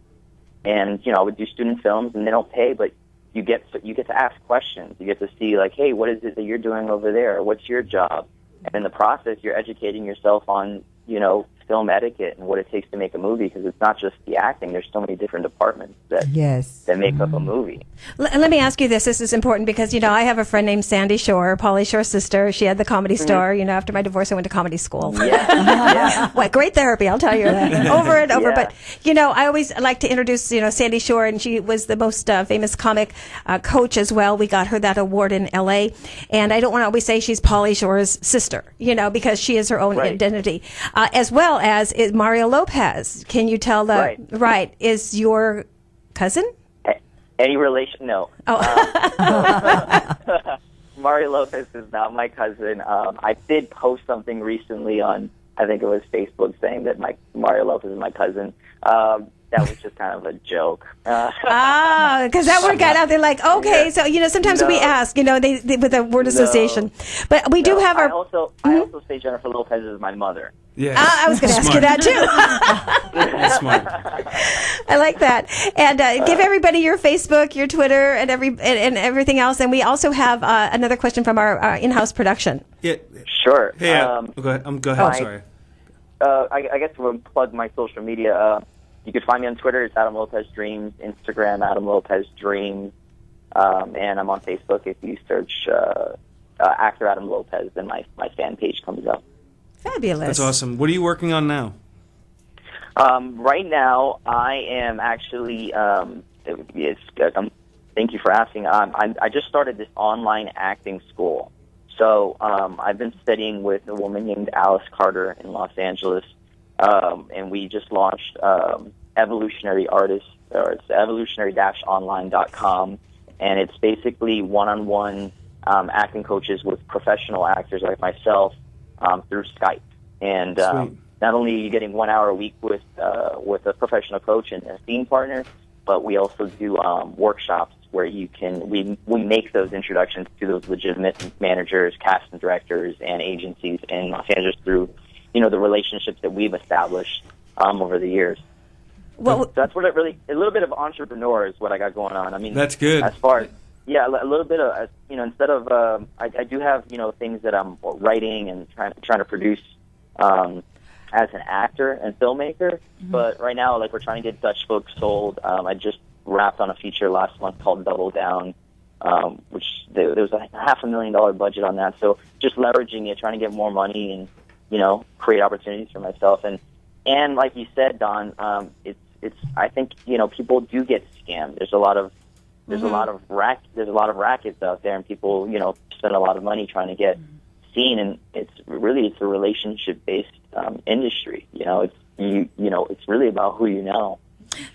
would do student films, and they don't pay, but you get to ask questions. You get to see hey, what is it that you're doing over there? What's your job? And in the process, you're educating yourself on film etiquette and what it takes to make a movie, because it's not just the acting. There's so many different departments that make up a movie. Let me ask you this. This is important because, I have a friend named Sandy Shore, Pauly Shore's sister. She had the Comedy Store. After my divorce, I went to comedy school. Yeah. What great therapy, I'll tell you. Over and over. Yeah. But, I always like to introduce, Sandy Shore, and she was the most famous comic coach as well. We got her that award in L.A. And I don't want to always say she's Pauly Shore's sister, because she is her own identity. As well as Mario Lopez. Can you tell is your cousin? Any relation? No. Oh. Mario Lopez is not my cousin. I did post something recently on, I think it was Facebook, saying that Mario Lopez is my cousin. That was just kind of a joke. Because that word got out there like, okay, so, sometimes we ask, they with a word association. But we do have our... I also say Jennifer Lopez is my mother. Yeah. I was going to ask you that, too. That's smart. I like that. And give everybody your Facebook, your Twitter, and everything else. And we also have another question from our in-house production. Yeah. Sure. Hey, go ahead. I'm sorry. I guess we'll plug my social media. You can find me on Twitter. It's Adam Lopez Dreams. Instagram, Adam Lopez Dreams. And I'm on Facebook. If you search actor Adam Lopez, then my fan page comes up. Fabulous. That's awesome. What are you working on now? Right now, I am actually. Thank you for asking. I just started this online acting school. So I've been studying with a woman named Alice Carter in Los Angeles. And we just launched Evolutionary Artists, or it's evolutionary-online.com, and it's basically one-on-one acting coaches with professional actors like myself through Skype. And not only are you getting 1 hour a week with a professional coach and a scene partner, but we also do workshops where we make those introductions to those legitimate managers, casting directors, and agencies in Los Angeles through the relationships that we've established over the years. Well, that's what a little bit of entrepreneur is what I got going on. I mean, that's good. As far as, a little bit of, instead of, I do have, things that I'm writing and trying to produce as an actor and filmmaker. Mm-hmm. But right now, we're trying to get Dutch Book sold. I just wrapped on a feature last month called Double Down, which there was a $500,000 budget on that. So just leveraging it, trying to get more money and, create opportunities for myself. And like you said, Don, I think, people do get scammed. There's a lot of rackets out there, and people, spend a lot of money trying to get seen, and it's a relationship based industry. It's really about who you know.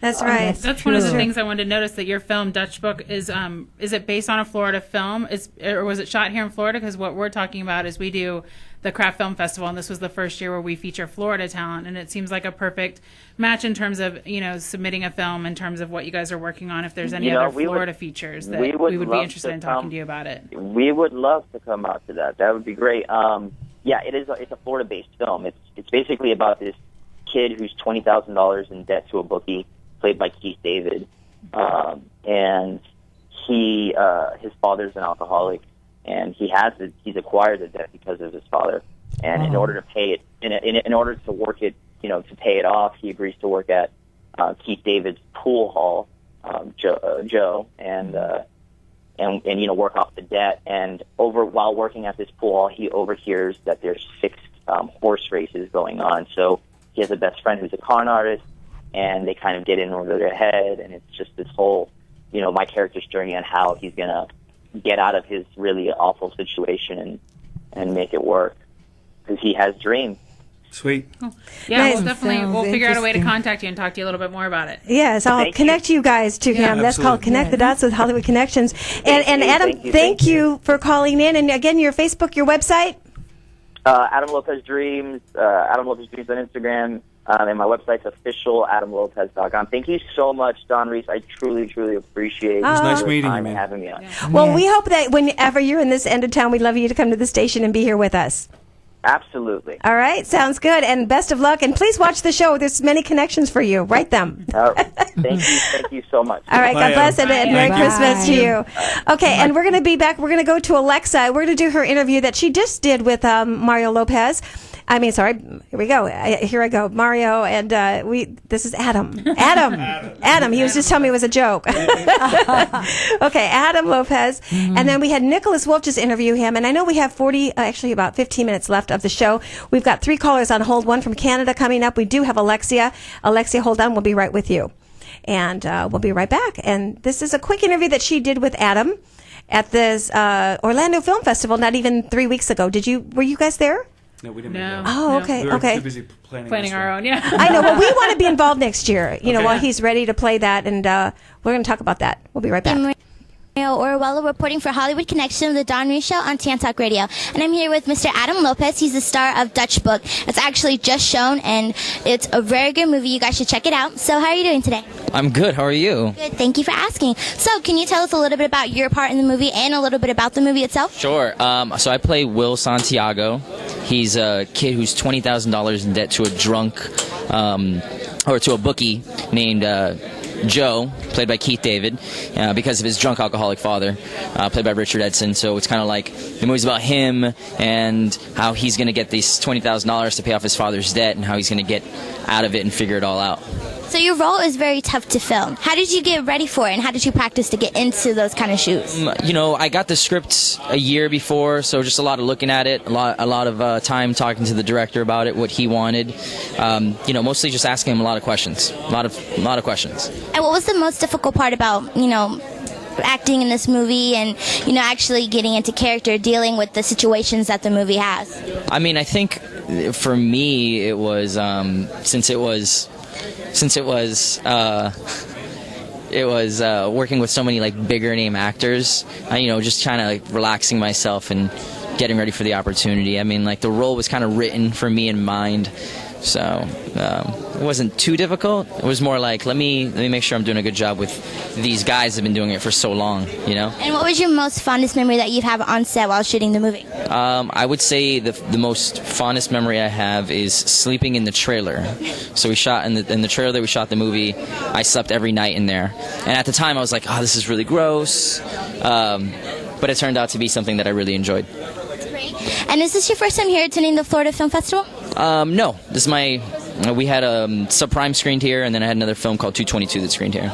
That's right. That's one of the things I wanted to notice, that your film Dutch Book is it based on a Florida film? Or was it shot here in Florida? Because what we're talking about is we do the Craft Film Festival, and this was the first year where we feature Florida talent, and it seems like a perfect match in terms of submitting a film, in terms of what you guys are working on. If there's any other Florida features that we would be interested in talking to you about it. We would love to come out to that. That would be great. It's a Florida-based film. It's basically about this kid who's $20,000 in debt to a bookie, played by Keith David, and his father's an alcoholic, and he's acquired the debt because of his father. And in order to pay it, in order to work it, to pay it off, he agrees to work at Keith David's pool hall, Joe, and work off the debt. And while working at this pool hall, he overhears that there's fixed horse races going on. So he has a best friend who's a con artist, and they kind of get in over their head, and it's just this whole, my character's journey on how he's going to get out of his really awful situation and make it work, because he has dreams. Sweet. Cool. Yeah, we'll figure out a way to contact you and talk to you a little bit more about it. Yes, I'll connect you guys to him. Absolutely. That's called Connect the Dots with Hollywood Connections. And Adam, thank you for calling in. And again, your Facebook, your website? Adam Lopez Dreams, Adam Lopez Dreams on Instagram, and my website's officialadamlopez.com. Thank you so much, Don Reese. I truly, truly appreciate it was nice meeting you, man. And having me on. Yeah. Well, we hope that whenever you're in this end of town, we'd love you to come to the station and be here with us. Absolutely. All right, sounds good. And best of luck. And please watch the show. There's many connections for you. Write them. Thank you so much. All right, God bless and Merry Christmas to you. Okay, and we're going to be back. We're going to go to Alexa. We're going to do her interview that she just did with Mario Lopez. Here we go. Here I go. Mario, and this is Adam. Adam. He was just telling me it was a joke. Okay, Adam Lopez. Mm-hmm. And then we had Nicholas Wolf just interview him. And I know we have about 15 minutes left of the show. We've got 3 callers on hold, one from Canada coming up. We do have Alexia. Alexia, hold on. We'll be right with you. And we'll be right back. And this is a quick interview that she did with Adam at this Orlando Film Festival not even 3 weeks ago. Were you guys there? No, we didn't. No. Oh, okay, We were okay. too busy planning our own. Yeah. I know. Well, we want to be involved next year. You know, Okay. while he's ready to play that, and we're going to talk about that. We'll be right back. Orwella reporting for Hollywood Connection of the Dawn Reese Show on Tan Talk Radio. And I'm here with Mr. Adam Lopez. He's the star of Dutch Book. It's actually just shown, and it's a very good movie. You guys should check it out. So how are you doing today? I'm good. How are you? Good. Thank you for asking. So can you tell us a little bit about your part in the movie and a little bit about the movie itself? Sure. So I play Will Santiago. He's a kid who's $20,000 in debt to a drunk, or to a bookie named Joe, played by Keith David, because of his drunk alcoholic father, played by Richard Edson. So it's kind of like the movie's about him and how he's going to get these $20,000 to pay off his father's debt and how he's going to get out of it and figure it all out. So your role is very tough to film. How did you get ready for it, and how did you practice to get into those kind of shoes? You know, I got the script a year before, so just a lot of looking at it, a lot of time talking to the director about it, what he wanted. You know, mostly just asking him a lot of questions, a lot of questions. And what was the most difficult part about, acting in this movie and, actually getting into character, dealing with the situations that the movie has? I mean, I think for me it was since it was working with so many like bigger name actors, just kind of like relaxing myself and getting ready for the opportunity. I mean, like the role was kind of written for me in mind, so it wasn't too difficult. It was more like let me make sure I'm doing a good job with these guys that have been doing it for so long, And what was your most fondest memory that you have on set while shooting the movie? I would say the most fondest memory I have is sleeping in the trailer. So we shot in the trailer that we shot the movie. I slept every night in there, and at the time I was like, "Oh, this is really gross," but it turned out to be something that I really enjoyed. And is this your first time here attending the Florida Film Festival? No, this is we had a Subprime screened here, and then I had another film called 222 that screened here.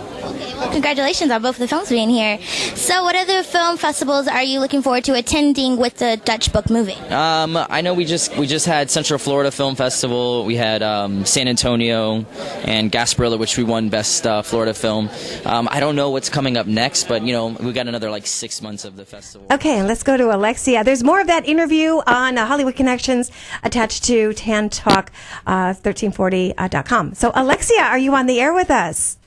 Well, congratulations on both of the films being here. So what other film festivals are you looking forward to attending with the Dutch Book movie? I know we just had Central Florida Film Festival. We had San Antonio and Gasparilla, which we won Best Florida Film. I don't know what's coming up next, but we got another like 6 months of the festival. Okay, let's go to Alexia. There's more of that interview on Hollywood Connections attached to TanTalk1340.com. So Alexia, are you on the air with us?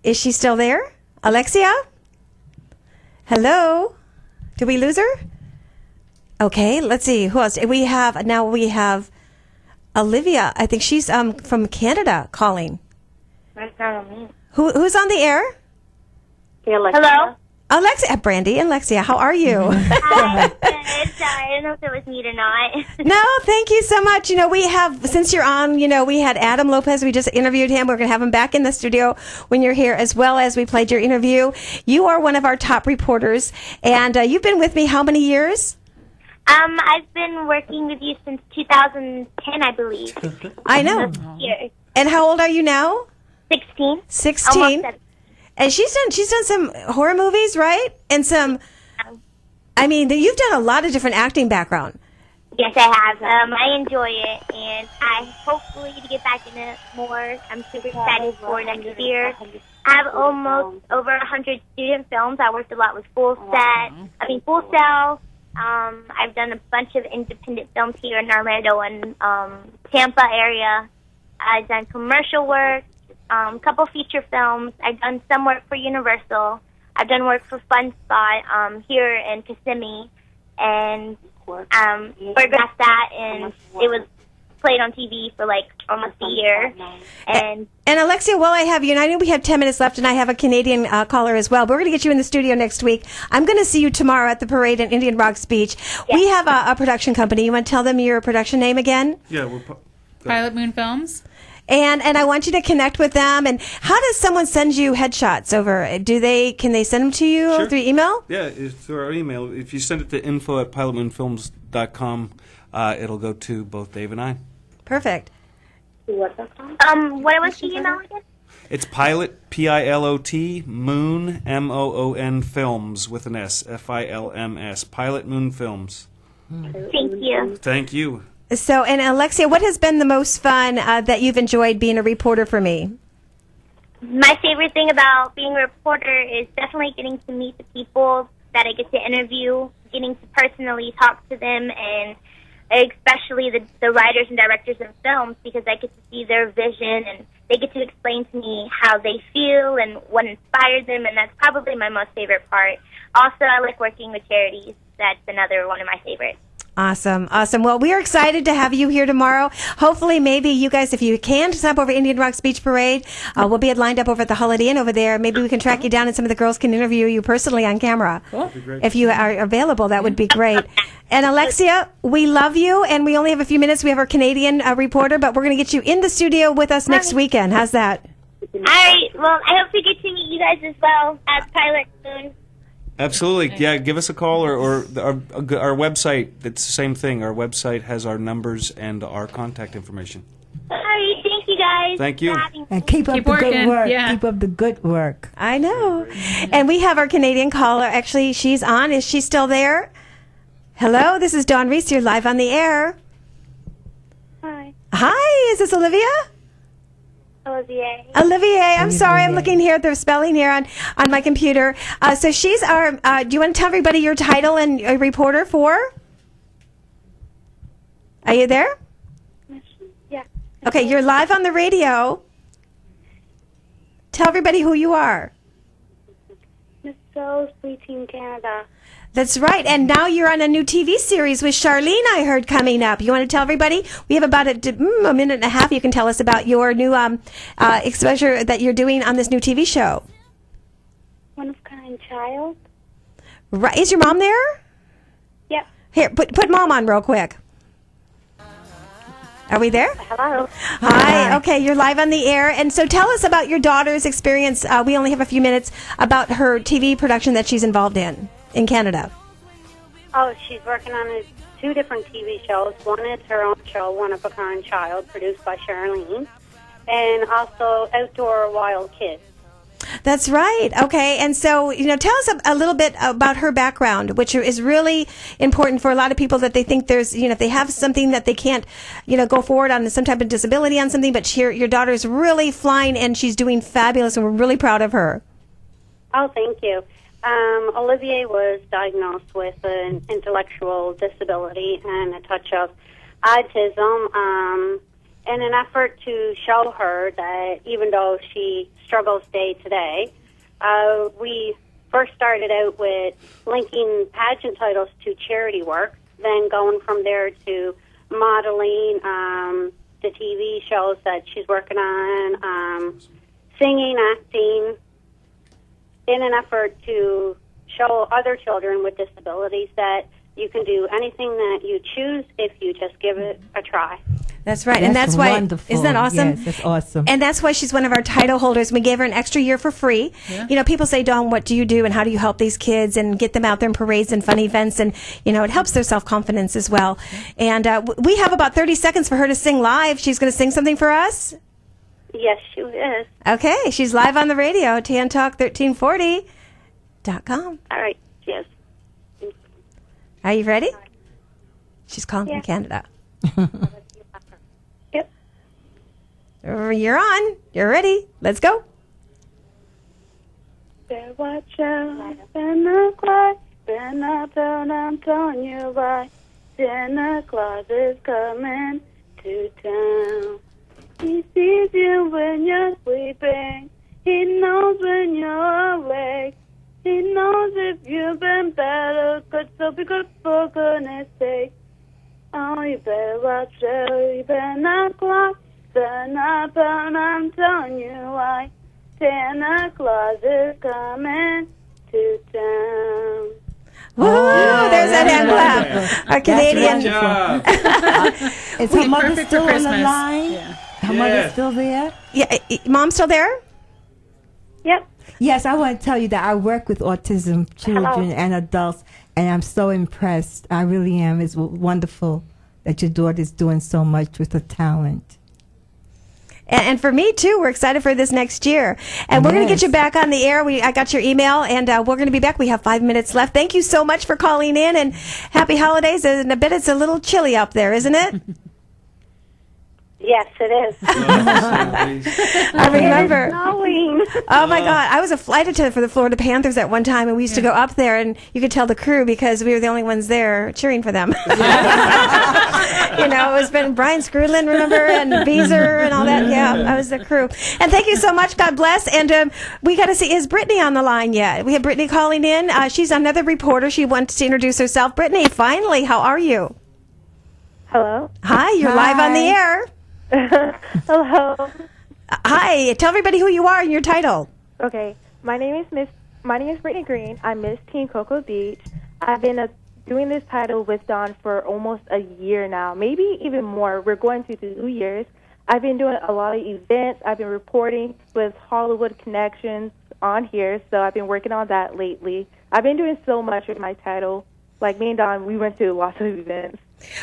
Is she still there? Alexia? Hello? Did we lose her? Okay, let's see. Who else? We have Olivia. I think she's from Canada calling. That's not me. Who's on the air? Hello? Alexia. Brandy and Alexia, how are you? Hi. Good. Sorry, I don't know if it was me or not. No, thank you so much. We have, since you're on, we had Adam Lopez. We just interviewed him. We're going to have him back in the studio when you're here, as well as we played your interview. You are one of our top reporters, and you've been with me how many years? I've been working with you since 2010, I believe. I know. Years. And how old are you now? 16. 16. And she's done some horror movies, right? And some, I mean, you've done a lot of different acting background. Yes, I have. I enjoy it, and I hopefully to get back in it more. I'm super excited for next year. I have almost over 100 student films. I worked a lot with Full Sail. I've done a bunch of independent films here in Armando and Tampa area. I've done commercial work. A couple feature films. I've done some work for Universal. I've done work for Fun Spot here in Kissimmee, and choreographed that, and it was played on TV for like almost a year. And Alexia, while I have you, and I know we have 10 minutes left, and I have a Canadian caller as well, but we're going to get you in the studio next week. I'm going to see you tomorrow at the parade in Indian Rocks Beach. Yes. We have a production company. You want to tell them your production name again? Yeah, Pilot Moon Films. And I want you to connect with them. And how does someone send you headshots over? Can they send them to you through email? Yeah, it's through our email. If you send it to info@pilotmoonfilms.com, it'll go to both Dave and I. Perfect. What was the email again? It's Pilot, Pilot, Moon, MOON Films with an S, FILMS, Pilot Moon Films. Thank you. Thank you. So, and Alexia, what has been the most fun that you've enjoyed being a reporter for me? My favorite thing about being a reporter is definitely getting to meet the people that I get to interview, getting to personally talk to them, and especially the writers and directors of films, because I get to see their vision and they get to explain to me how they feel and what inspired them, and that's probably my most favorite part. Also, I like working with charities. That's another one of my favorites. Awesome. Well, we are excited to have you here tomorrow. Hopefully, maybe you guys, if you can, stop over Indian Rocks Beach Parade. We'll be lined up over at the Holiday Inn over there. Maybe we can track you down and some of the girls can interview you personally on camera. Cool. If you are available, that would be great. And Alexia, we love you, and we only have a few minutes. We have our Canadian reporter, but we're going to get you in the studio with us next weekend. How's that? All right. Well, I hope we get to meet you guys as well as pilots soon. Absolutely. Yeah, give us a call or our website. It's the same thing. Our website has our numbers and our contact information. All right. Thank you, guys. Thank you. And keep up the good work. Yeah. Keep up the good work. I know. And we have our Canadian caller. Actually, she's on. Is she still there? Hello, this is Dawn Reese. You're live on the air. Hi. Hi, is this Olivia? Olivier. I'm sorry. I'm looking here at the spelling here on my computer. So she's our, do you want to tell everybody your title and a reporter for? Are you there? Yeah. Okay, you're live on the radio. Tell everybody who you are. Miss Rose, Preteen Canada. That's right. And now you're on a new TV series with Charlene, I heard, coming up. You want to tell everybody? We have about a minute and a half. You can tell us about your new exposure that you're doing on this new TV show. One of Kind Child. Right. Is your mom there? Yep. Here, put mom on real quick. Are we there? Hello. Hi. Okay, you're live on the air. And so tell us about your daughter's experience. We only have a few minutes about her TV production that she's involved in Canada. Oh, she's working on two different TV shows. One is her own show, One of a Kind Child, produced by Charlene, and also Outdoor Wild Kids. That's right. Okay. And so, tell us a little bit about her background, which is really important for a lot of people, that they think there's, if they have something that they can't, go forward on some type of disability on something, but your daughter's really flying and she's doing fabulous and we're really proud of her. Oh, thank you. Olivier was diagnosed with an intellectual disability and a touch of autism, in an effort to show her that even though she struggles day to day, we first started out with linking pageant titles to charity work, then going from there to modeling, the TV shows that she's working on, singing, acting, in an effort to show other children with disabilities that you can do anything that you choose if you just give it a try. That's right. And that's why, wonderful. Isn't that awesome? Yes, that's awesome. And that's why she's one of our title holders. We gave her an extra year for free. Yeah. People say, Dawn, what do you do and how do you help these kids and get them out there in parades and fun events? And, it helps their self-confidence as well. And we have about 30 seconds for her to sing live. She's going to sing something for us? Yes, she is. Okay. She's live on the radio, TanTalk1340.com. All right. Yes. Are you ready? She's calling from Canada. Yep. You're on. You're ready. Let's go. Better watch out. Santa Claus. Santa Claus, I'm telling you why. Santa Claus is coming to town. He sees you when you're sleeping. He knows when you're awake. He knows if you've been bad or good, so be good for goodness sake. Oh, you better watch out, you better not clock. Santa Claus, I'm telling you why. Santa Claus is coming to town. Woo! There's that hand clap. Our Canadian. Is her mother still on the line? Yeah. Her mother's still there? Yeah. Mom's still there? Yep. Yes, I want to tell you that I work with autism children and adults, and I'm so impressed. I really am. It's wonderful that your daughter's doing so much with her talent. And for me, too, we're excited for this next year. And we're going to get you back on the air. I got your email, and we're going to be back. We have 5 minutes left. Thank you so much for calling in, and happy holidays. And I bet it's a little chilly up there, isn't it? Yes, it is. I remember. Oh my God! I was a flight attendant for the Florida Panthers at one time, and we used to go up there, and you could tell the crew because we were the only ones there cheering for them. You know, it was been Brian Scrudlin, remember, and Beezer and all that. Yeah, I was the crew. And thank you so much. God bless. And we got to see, is Brittany on the line yet? We have Brittany calling in. She's another reporter. She wants to introduce herself. Brittany, finally, how are you? Hello. Hi, you're live on the air. Hello. Hi, tell everybody who you are and your title. Okay, my name is Brittany Green. I'm Miss Teen Cocoa Beach. I've been doing this title with Dawn for almost a year now, maybe even more. We're going to 2 years. I've been doing a lot of events. I've been reporting with Hollywood Connections on here, so I've been working on that lately. I've been doing so much with my title. Like me and Dawn, we went to lots of events.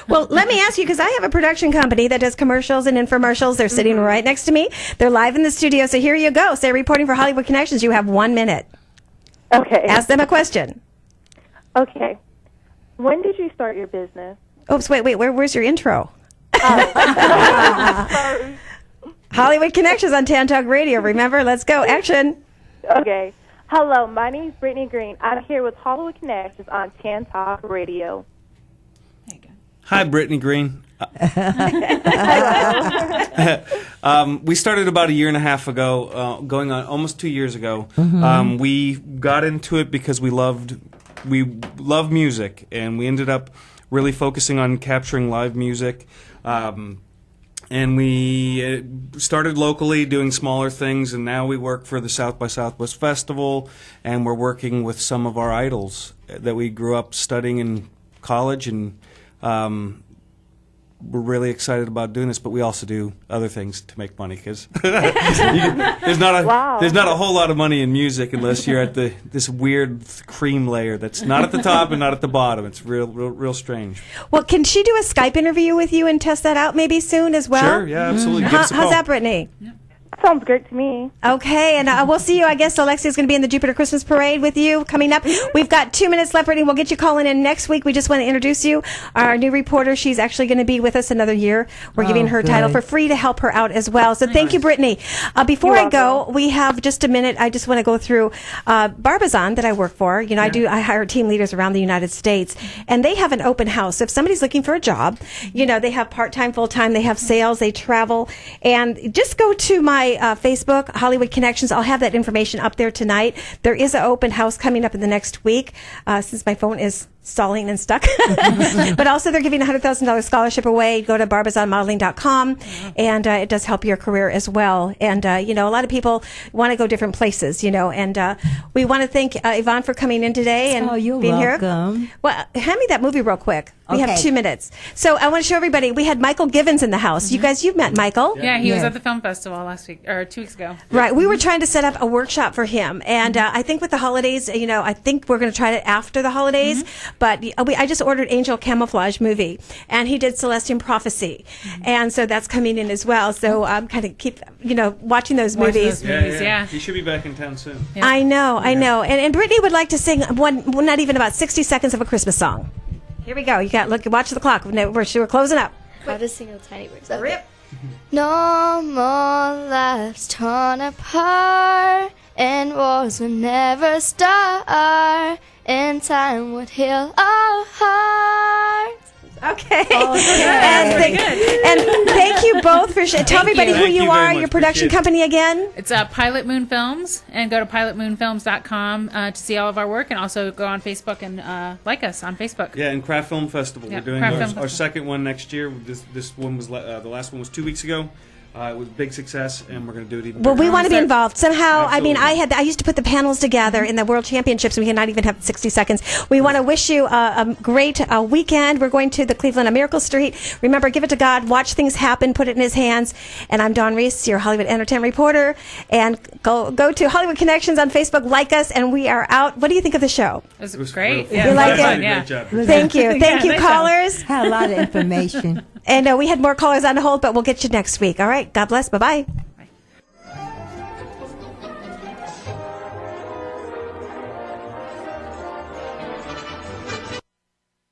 Well, let me ask you, because I have a production company that does commercials and infomercials. They're sitting right next to me. They're live in the studio, so here you go. Say, reporting for Hollywood Connections. You have 1 minute. Okay. Ask them a question. Okay. When did you start your business? Oops, wait. Where's your intro? Hollywood Connections on Tan Talk Radio. Remember? Let's go. Action. Okay. Hello, my name is Brittany Green. I'm here with Hollywood Connections on Tan Talk Radio. Hi, Brittany Green. We started about a year and a half ago, going on almost 2 years ago. We got into it because we love music, and we ended up really focusing on capturing live music. And we started locally doing smaller things, and now we work for the South by Southwest Festival, and we're working with some of our idols that we grew up studying in college, and we're really excited about doing this, but we also do other things to make money because there's not a whole lot of money in music unless you're at this weird cream layer that's not at the top and not at the bottom. It's real strange. Well, can she do a Skype interview with you and test that out maybe soon as well? Sure, yeah, absolutely. Give us a call. How's that, Brittany? Sounds great to me. Okay, and we'll see you. I guess Alexia's going to be in the Jupiter Christmas Parade with you coming up. We've got 2 minutes left, Brittany. We'll get you calling in next week. We just want to introduce you. Our new reporter, she's actually going to be with us another year. We're giving her title for free to help her out as well. So thank you, Brittany. Before I go, we have just a minute. I just want to go through Barbizon that I work for. You know, I hire team leaders around the United States, and they have an open house. So if somebody's looking for a job, you know, they have part-time, full-time, they have sales, they travel, and just go to my Facebook, Hollywood Connections. I'll have that information up there tonight. There is an open house coming up in the next week, since my phone is stalling and stuck. But also they're giving a $100,000 scholarship away. Go to barbizonmodeling.com, and it does help your career as well. And, you know, a lot of people want to go different places, you know, and we want to thank Yvonne for coming in today and you're being welcome. here. Well, hand me that movie real quick. We have Okay. 2 minutes. So I want to show everybody, we had Michael Givens in the house. You guys, you've met Michael. Yeah, he was at the film festival last week, or 2 weeks ago. Right. We were trying to set up a workshop for him. And I think with the holidays, you know, I think we're going to try it after the holidays. But I just ordered Angel Camouflage movie, and he did Celestian Prophecy. And so that's coming in as well. So I'm kind of keep, you know, watching those movies. Yeah. He should be back in town soon. I know. And Brittany would like to sing not even about 60 seconds of a Christmas song. Here we go. You got watch the clock. We're closing up. How to sing a tiny birds. Rip. No more lives torn apart, and wars will never start, and time would heal our hearts. Okay. And thank you both for tell everybody who you are, your production company again. It's Pilot Moon Films, and go to pilotmoonfilms.com to see all of our work, and also go on Facebook and like us on Facebook. Yeah, and Craft Film Festival. Yeah, We're doing Craft our Film Festival. second one next year. This one was the last one was 2 weeks ago. It was a big success, and we're going to do it even Well, bigger. we want to be involved somehow. Absolutely. I mean, I used to put the panels together in the World Championships, and we cannot even have 60 seconds. We want to wish you a great weekend. We're going to the Cleveland on Miracle Street. Remember, give it to God, watch things happen, put it in His hands. And I'm Dawn Reese, your Hollywood Entertainment reporter. And go to Hollywood Connections on Facebook, like us, and we are out. What do you think of the show? It was great. You like it? Great job. Thank you. Thank you, callers. Had a lot of information. And we had more callers on hold, but we'll get you next week. All right. God bless. Bye-bye.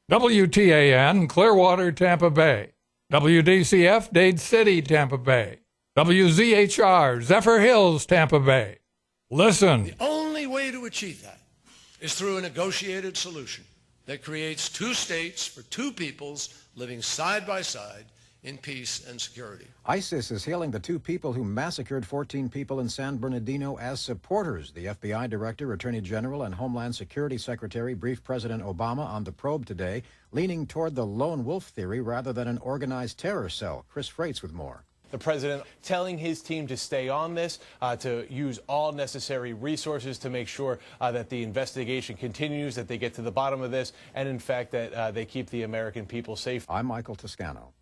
WTAN, Clearwater, Tampa Bay. WDCF, Dade City, Tampa Bay. WZHR, Zephyr Hills, Tampa Bay. Listen. The only way to achieve that is through a negotiated solution that creates two states for two peoples living side by side in peace and security. ISIS is hailing the two people who massacred 14 people in San Bernardino as supporters. The FBI director, Attorney General, and Homeland Security Secretary briefed President Obama on the probe today, leaning toward the lone wolf theory rather than an organized terror cell. Chris Freites with more. The president telling his team to stay on this, to use all necessary resources to make sure that the investigation continues, that they get to the bottom of this, and in fact that they keep the American people safe. I'm Michael Toscano.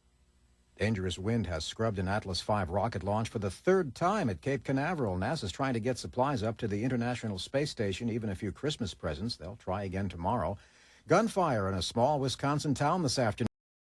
Dangerous wind has scrubbed an Atlas V rocket launch for the third time at Cape Canaveral. NASA's trying to get supplies up to the International Space Station, even a few Christmas presents. They'll try again tomorrow. Gunfire in a small Wisconsin town this afternoon.